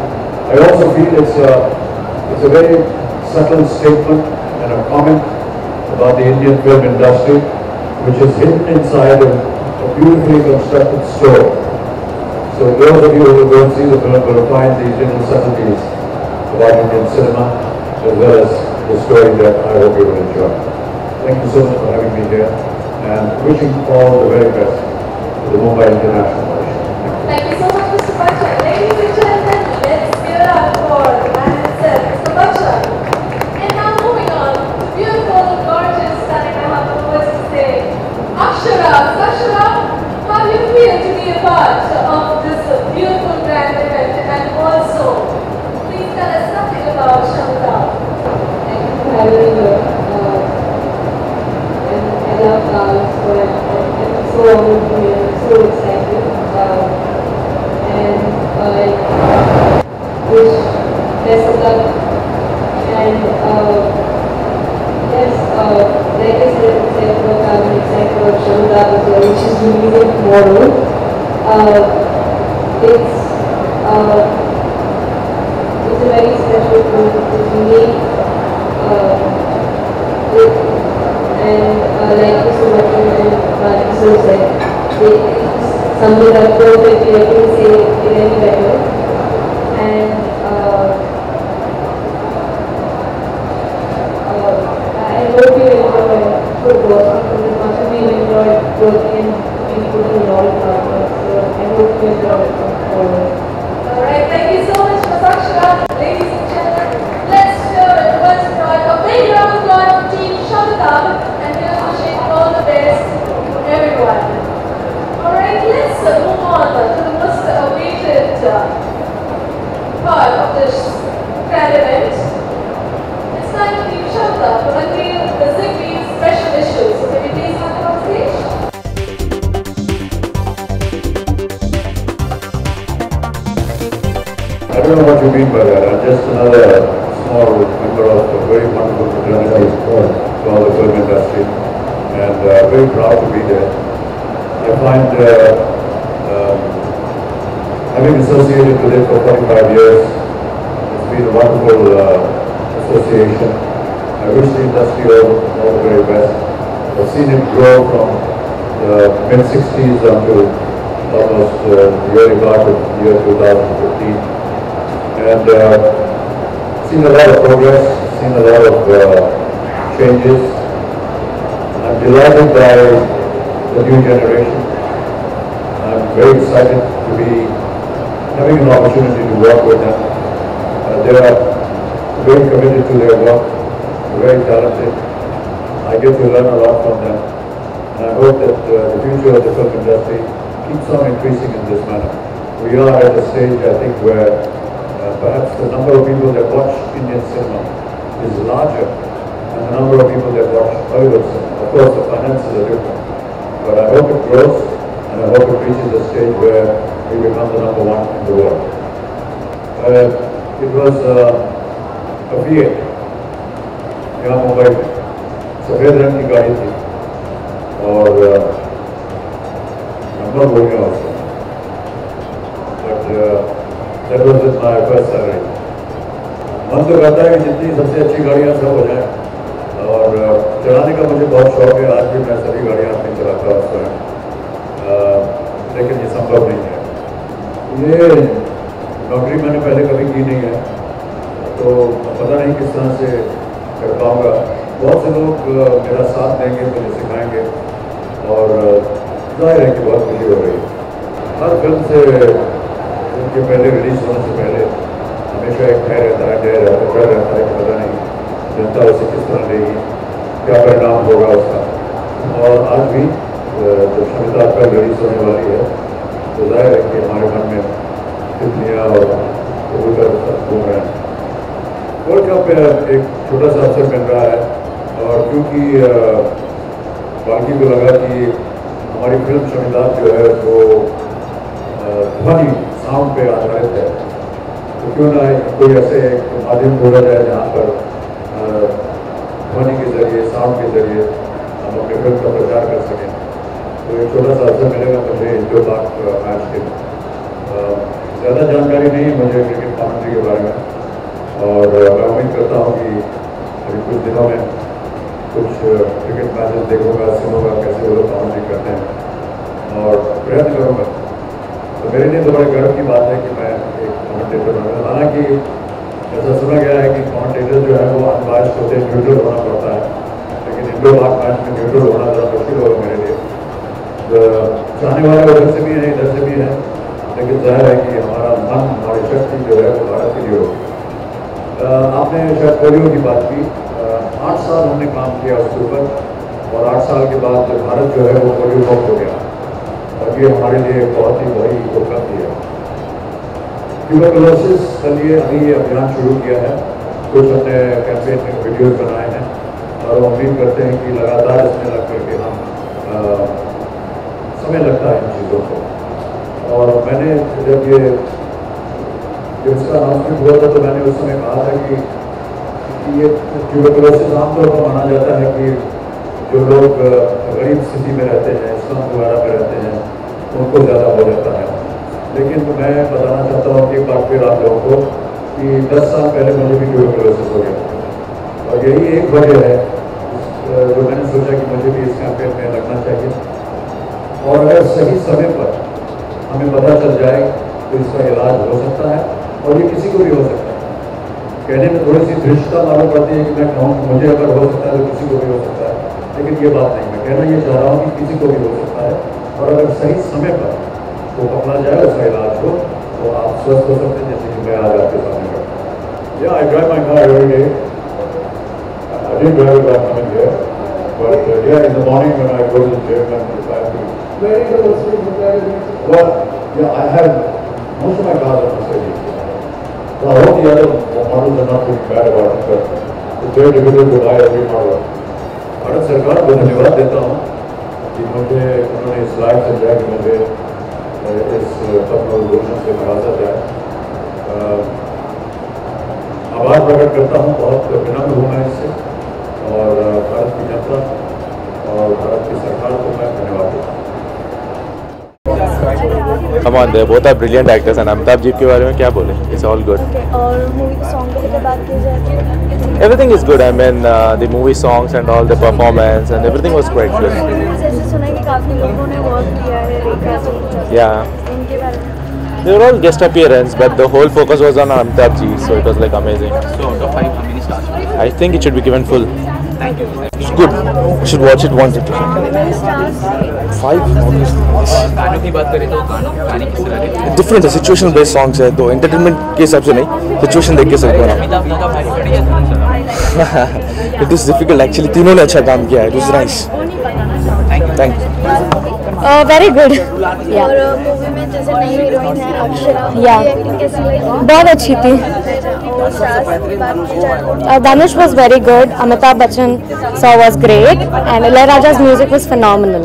I also feel it's a very subtle statement and a comment about the Indian film industry, which is hidden inside a beautifully constructed story. So those of you who will go and see the film will find these little subtleties about Indian cinema, as well as the story that I hope you will enjoy. Thank you so much for having me here, and wishing all the very best to the Mumbai International Show. Thank you so much, Mr. Bachchan. Ladies and gentlemen, let's give it up for the man himself, Mr. Bachchan. And now moving on, beautiful, gorgeous, stunning, I have the words to say, Akshara. Akshara, how do you feel to be a part of this beautiful grand event? And also, please tell us something about Shamitab. Thank you for having me here. And I love cars, so I'm so honored to be here, so excited. And I wish best of luck. And yes, like I said, I'm excited about Shamitab as well, which is releasing tomorrow. It's a very special film. It's unique. And like Mr. Bachchan and Marcus said, they summed it up perfectly. I couldn't say it any better. And I hope you enjoy good work because as much as we enjoyed working and putting in all the hard work. So I hope you enjoy it forward. Alright, thank you so much, Ms. Akshara. Ladies and gentlemen, let's hear it once more. A big round of applause for Team Shamitab, and here's wishing all the best to everyone. Alright, let's move on to the most awaited I don't know what you mean by that. I'm just another small member of a very wonderful fraternity called the film industry, and very proud to be there. I find having associated with it for 45 years, it's been a wonderful association. I wish the industry all the very best. I've seen it grow from the mid-60s up to almost the early part of the year 2015. And seen a lot of progress, seen a lot of changes. I'm delighted by the new generation. I'm very excited to be having an opportunity to work with them. They are very committed to their work, very talented. I get to learn a lot from them. And I hope that the future of the film industry keeps on increasing in this manner. We are at a stage, I think, where perhaps the number of people that watch Indian cinema is larger than the number of people that watch Hollywood cinema. Of course, the finances are different. But I hope it grows, and I hope it reaches a stage where we become the number one in the world. It was a Fiat, यहाँ मुंबई में सफ़ेद रंग की गाड़ी थी और number बोल गया उसका, but that was with my first salary. मन तो करता है कि जितनी सबसे अच्छी गाड़ियाँ सब हो जाए, और चलाने का मुझे बहुत शौक है. आज भी मैं सभी गाड़ियाँ अपनी चलाता हूँ उस पर, लेकिन ये संभव नहीं है. ये नौकरी मैंने पहले कभी की नहीं है, तो पता नहीं किस तरह से कर पाऊँगा. बहुत से लोग मेरा साथ देंगे, मुझे सिखाएंगे, और जाहिर है कि बहुत खुशी हो रही है. हर फिल्म से उनके पहले रिलीज होने से पहले हमेशा एक डर रहता है कि पता नहीं जनता उसे किस तरह लेगी, क्या परिणाम होगा उसका. और आज भी जब शमिता कल रिलीज होने वाली है, तो जाहिर है कि हमारे मन में तितलियाँ और कबूतर घूम रहे हैं. वर्ल्ड कप एक छोटा सा अवसर मिल रहा है, और क्योंकि बाकी को लगा कि हमारी फिल्म शमिताब जो है वो ध्वनि साउंड पे आधारित है, तो क्यों ना कोई ऐसे एक माध्यम ढूंढा जाए जहाँ पर ध्वनि के जरिए, साउंड के जरिए हम अपने फिल्म का प्रचार कर सकें. तो एक छोटा सा अवसर मिलेगा मुझे इंडो पाक मैच के. ज़्यादा जानकारी नहीं है मुझे क्रिकेट कमेंट्री के बारे में, और मैं उम्मीद करता हूँ कि अभी कुछ दिनों में कुछ क्रिकेट मैचेस देखूँगा, सुनूँगा कैसे वो लोग कमेंट्री करते हैं, और प्रयत्न करूँगा. तो मेरे लिए तो बड़े गर्व की बात है कि मैं एक कमेंटेटर बनूँगा. हालांकि ऐसा सुना गया है कि कमेंटेटर जो है वो अनबायस्ड होते, न्यूट्रल होना पड़ता है, लेकिन इंडो पाक मैच में न्यूट्रल होना ज़रा मुश्किल होगा मेरे लिए. चाहने वाले उधर से भी हैं, इधर से भी हैं, लेकिन जाहिर है कि हमारा मन, हमारी शक्ति जो है वो भारत के लिए होगी. आपने शायद पोलियो की बात की. 8 साल हमने काम किया उसके ऊपर, और 8 साल के बाद भारत जो है वो पोलियो मुक्त हो गया, और ये हमारे लिए बहुत ही बड़ी उपलब्धि है. ट्यूबरकुलोसिस के लिए अभी ये अभियान शुरू किया है. कुछ हमने कैंपेन में वीडियोज बनाए हैं, और उम्मीद करते हैं कि लगातार इसमें लग करके हम समय लगता है इन चीज़ों को. और मैंने जब इसका अनाउंसमेंट हुआ था, तो मैंने उस समय कहा था कि ये ट्यूबरकुलोसिस आमतौर पर माना जाता है कि जो लोग गरीब स्थिति में रहते हैं, स्लम वगैरह में रहते हैं, उनको ज़्यादा हो जाता है. लेकिन मैं बताना चाहता हूँ कि एक बार फिर आप लोगों को कि 10 साल पहले मुझे भी ट्यूबरकुलोसिस हो गया, और यही एक वजह है जो मैंने सोचा कि मुझे भी इस कैंपेन में लगना चाहिए. और अगर सही समय पर हमें पता चल जाए तो इसका इलाज हो सकता है, और ये किसी को भी हो सकता है. कहने में थोड़ी सी धृष्टता मालूम पड़ती है कि मैं कहूँ कि मुझे अगर हो सकता है तो किसी को भी हो सकता है, लेकिन ये बात नहीं. मैं कहना ये चाह रहा हूँ कि किसी को भी हो सकता है, और अगर सही समय पर वो पकड़ा जाए, उसका इलाज हो, तो आप स्वस्थ हो सकते हैं, जैसे कि मैं आज आपके सामने करता हूँ. Yeah, I drive my car every day. I didn't drive it while coming here, but yeah, in the morning when I go to the gym and if I have to. Well, yeah, I have most of my cars are Mercedes. So I hope the other models are not feeling bad about it, but it's very difficult to buy every model. Bharat सरकार को धन्यवाद देता हूँ कि मुझे उन्होंने इस लायक समझा कि मुझे इस पद्म विभूषण से नवाजा जाए. आभार प्रकट करता हूँ, बहुत विनम्र हूँ मैं इससे, और भारत की जनता और भारत की सरकार को मैं धन्यवाद देता हूँ। Come on, they both are brilliant actors, and Amitabh जी के बारे में क्या बोले? It's all good. और मूवी सॉन्ग को लेकर बात की जाए Everything is good. I mean, the movie songs and all the performance and everything was quite good. जैसे सुना है कि काफी लोगों ने वर्क किया है रेखा से Yeah. इनके बारे में They were all guest appearance, but the whole focus was on Amitabh ji, so it was like amazing. So out of 5, how many stars? I think it should be given full. Thank you. It's good. You should watch it once. 5. गानों की बात करें तो गाने किस तरह के? Different है, situation based songs है, तो entertainment के हिसाब से नहीं, situation देख के सब बना. अमिताभ जी का भारी पड़ी है थोड़ा सा. It is difficult actually. तीनों ने अच्छा काम किया है. It was nice. Thank you. Very good और मूवी में जैसे नई हीरोइन है अक्षरा एक्टिंग कैसी लगी? बहुत अच्छी थी. और स्टार्स की बात की जाए Dhanush was very good. Amitabh Bachchan sir was great, and Ilayaraja's music was phenomenal.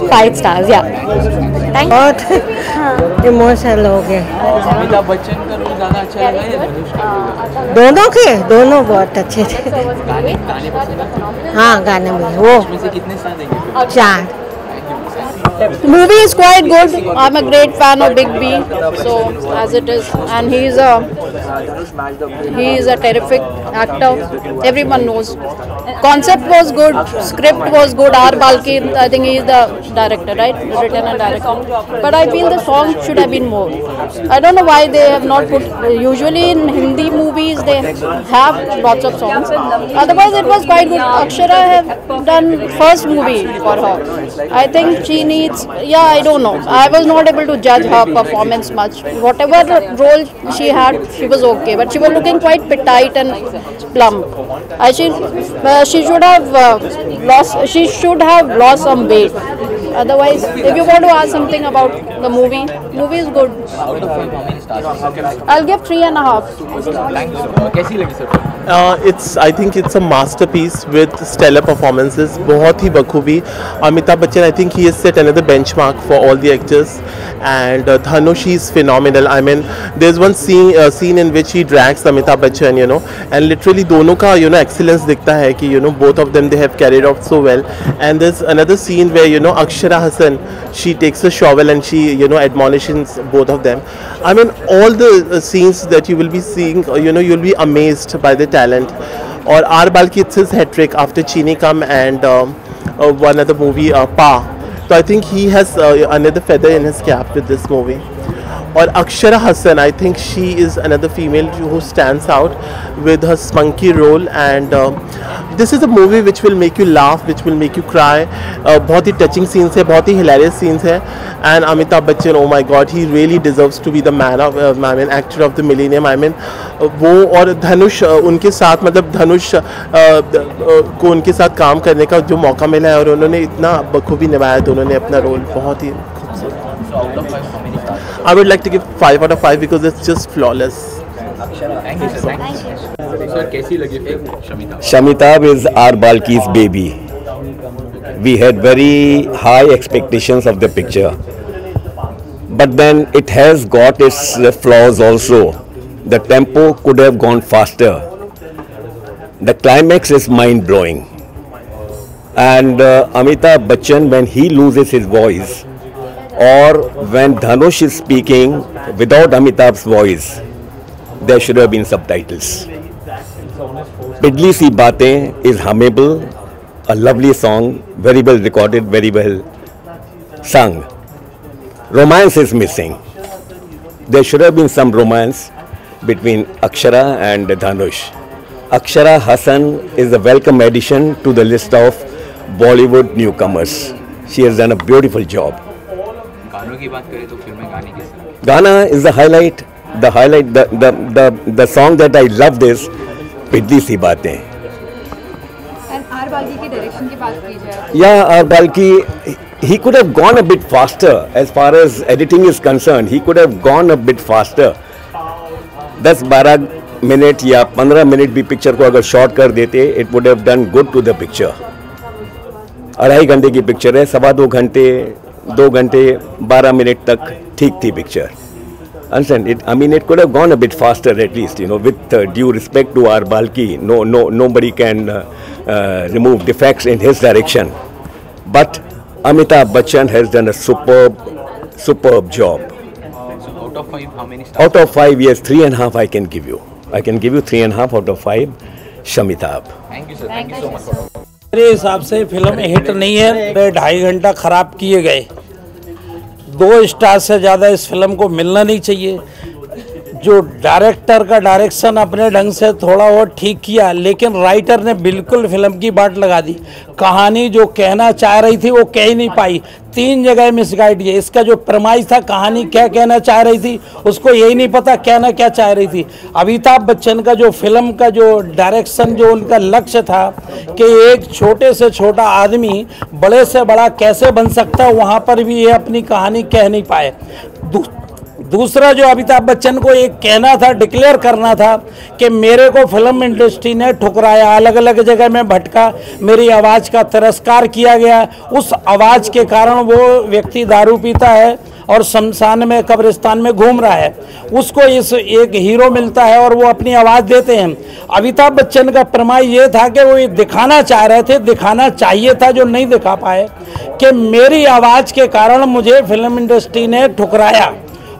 5 stars, yeah. Thank you. बहुत इमोशनल हो गए. अमिताभ बच्चन का रोल ज़्यादा अच्छा लगा या धनुष का? दोनों बहुत अच्छे थे. गाने पसंद है? हाँ गाने में वो उसमें से कितने स्टार देंगे? 4. Movie is quite good. I'm a great fan of Big B, so as it is, and he is a terrific actor. Everyone knows. Concept was good, script was good. R. Balki, I think he is the director, right? Written and director. But I feel the song should have been more. I don't know why they have not put. Usually in Hindi movies they have lots of songs. Otherwise it was quite good. Akshara have done first movie for her. I think she needs. Yeah, I don't know. I was not able to judge her performance much. Whatever role she had, she was okay. But she was looking quite petite and plump. She should have lost. She should have lost some weight. Otherwise, if you want to ask something about the movie is good. Out of 5, how many stars? I'll give 3.5. Thank you. कैसी लगी sir? I think it's a masterpiece with stellar performances. बहुत ही बखूबी. Amitabh Bachchan, I think he has set another benchmark for all the actors. And Dhanush is phenomenal. I mean, there's one scene in which he drags Amitabh Bachchan, you know, and literally दोनों का excellence दिखता है कि both of them they have carried out so well. And there's another scene where Akshara Hassan, she takes a shovel and she admonishes both of them. I mean, all the scenes that you will be seeing, you'll be amazed by the talent. Or R. Balki, it's his hat trick after Chini Kam and one other movie, Pa. So I think he has another feather in his cap with this movie. Or Akshara Hassan, I think she is another female who stands out with her spunky role, and this is a movie which will make you laugh, which will make you cry. बहुत ही touching scenes है, बहुत ही hilarious scenes है, and Amitabh Bachchan, oh my God, he really deserves to be the actor of the millennium. I mean, वो और धनुष उनके साथ मतलब धनुष को उनके साथ काम करने का जो मौका मिला है और उन्होंने इतना बखूबी निभाया दोनों ने अपना रोल बहुत ही खूबसूरत. I would like to give 5 out of 5 because it's just flawless. Thank you, sir. Sir, कैसी लगी film Shamita? Shamitabh is R. Balki's baby. We had very high expectations of the picture, but then it has got its flaws also. The tempo could have gone faster. The climax is mind-blowing, and Amitabh Bachchan, when he loses his voice, or when Dhanush is speaking without Amitabh's voice, there should have been subtitles. Pidli Si Baatein is hummable, a lovely song, very well recorded, very well sung. Romance is missing. There should have been some romance between Akshara and Dhanush. Akshara Hassan is a welcome addition to the list of Bollywood newcomers. She has done a beautiful job. गानों की बात करें तो film में गाने किस तरह? Gana is the highlight. The song that I loved is Pidli Si Baatein. And R. Balki की डायरेक्शन की बात की जाए. Yeah, R. Balki, he could have gone a bit faster as far as editing is concerned. He could have gone a bit faster. 10-12 minute या 15 minute भी picture को अगर short कर देते, it would have done good to the picture. 2.5 घंटे की picture है, 2.25 घंटे 2 घंटे 12 मिनट तक ठीक थी picture. Understand it? I mean, it could have gone a bit faster at least. You know, with due respect to R. Balki, nobody can remove defects in his direction. But Amitabh Bachchan has done a superb job. So out of 5, how many stars? Out of 5, yes, 3.5 I can give you. I can give you 3.5 out of 5. Shamitabh. Thank you, sir. Thank you so much. मेरे हिसाब से film hit नहीं है. 2.5 घंटा खराब किए गए. 2 star से ज़्यादा इस फिल्म को मिलना नहीं चाहिए. जो डायरेक्टर का डायरेक्शन अपने ढंग से थोड़ा और ठीक किया, लेकिन राइटर ने बिल्कुल फिल्म की बाट लगा दी. कहानी जो कहना चाह रही थी वो कह ही नहीं पाई. 3 जगह मिसगाइड किया. इसका जो प्रमाइस था, कहानी क्या कहना चाह रही थी उसको यही नहीं पता कहना क्या चाह रही थी. अमिताभ बच्चन का जो फिल्म का जो डायरेक्शन, जो उनका लक्ष्य था कि एक छोटे से छोटा आदमी बड़े से बड़ा कैसे बन सकता है, वहाँ पर भी ये अपनी कहानी कह नहीं पाए. दूसरा जो अमिताभ बच्चन को एक कहना था, डिक्लेयर करना था कि मेरे को फिल्म इंडस्ट्री ने ठुकराया, अलग अलग जगह में भटका, मेरी आवाज़ का तिरस्कार किया गया. उस आवाज़ के कारण वो व्यक्ति दारू पीता है और शमशान में, कब्रिस्तान में घूम रहा है. उसको इस एक हीरो मिलता है और वो अपनी आवाज़ देते हैं. अमिताभ बच्चन का प्रमाण ये था कि वो ये दिखाना चाह रहे थे, दिखाना चाहिए था, जो नहीं दिखा पाए, कि मेरी आवाज़ के कारण मुझे फिल्म इंडस्ट्री ने ठुकराया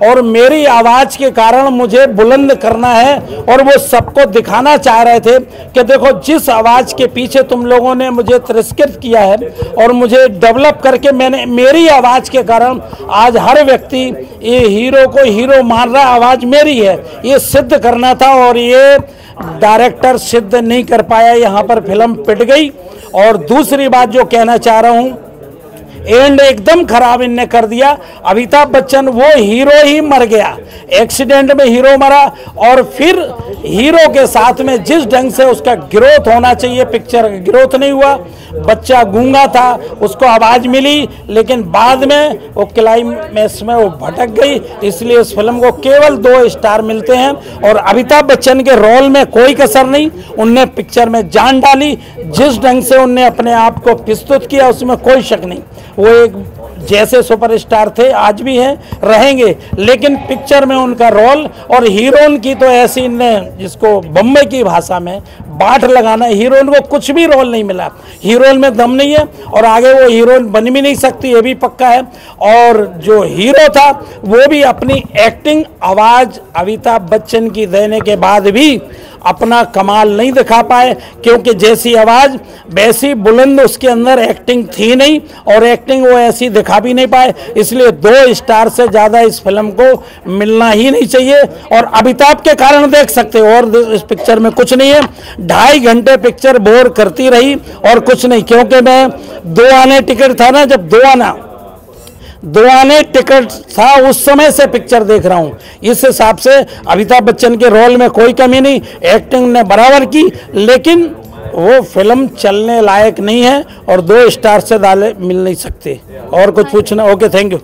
और मेरी आवाज़ के कारण मुझे बुलंद करना है. और वो सबको दिखाना चाह रहे थे कि देखो, जिस आवाज़ के पीछे तुम लोगों ने मुझे तिरस्कृत किया है और मुझे डेवलप करके मेरी आवाज़ के कारण आज हर व्यक्ति ये हीरो को हीरो मान रहा, आवाज़ मेरी है, ये सिद्ध करना था. और ये डायरेक्टर सिद्ध नहीं कर पाया, यहाँ पर फिल्म पिट गई. और दूसरी बात जो कहना चाह रहा हूँ, एंड एकदम खराब इनने कर दिया. अमिताभ बच्चन वो हीरो ही मर गया, एक्सीडेंट में हीरो मरा. और फिर हीरो के साथ में जिस ढंग से उसका ग्रोथ होना चाहिए, पिक्चर का ग्रोथ नहीं हुआ. बच्चा गूंगा था, उसको आवाज़ मिली, लेकिन बाद में वो क्लाइमैक्स में वो भटक गई. इसलिए इस फिल्म को केवल 2 स्टार मिलते हैं. और अमिताभ बच्चन के रोल में कोई कसर नहीं, उनने पिक्चर में जान डाली. जिस ढंग से उनने अपने आप को प्रस्तुत किया उसमें कोई शक नहीं. वो एक जैसे सुपरस्टार थे, आज भी हैं, रहेंगे, लेकिन पिक्चर में उनका रोल और हीरोइन की तो ऐसी ने, जिसको बम्बई की भाषा में बाट लगाना, हीरोइन को कुछ भी रोल नहीं मिला. हीरोइन में दम नहीं है और आगे वो हीरोइन बन भी नहीं सकती, ये भी पक्का है. और जो हीरो था वो भी अपनी एक्टिंग, आवाज़ अमिताभ बच्चन की देने के बाद भी अपना कमाल नहीं दिखा पाए, क्योंकि जैसी आवाज़ वैसी बुलंद उसके अंदर एक्टिंग थी नहीं, और एक्टिंग वो ऐसी दिखा भी नहीं पाए. इसलिए 2 स्टार से ज़्यादा इस फिल्म को मिलना ही नहीं चाहिए. और अमिताभ के कारण देख सकते हो, और इस पिक्चर में कुछ नहीं है. 2.5 घंटे पिक्चर बोर करती रही और कुछ नहीं. क्योंकि मैं 2 आने टिकट था ना, जब 2 आने टिकट था उस समय से पिक्चर देख रहा हूँ. इस हिसाब से अमिताभ बच्चन के रोल में कोई कमी नहीं, एक्टिंग ने बराबर की, लेकिन वो फिल्म चलने लायक नहीं है और 2 स्टार से डाले मिल नहीं सकते. और कुछ पूछना? Okay, thank you.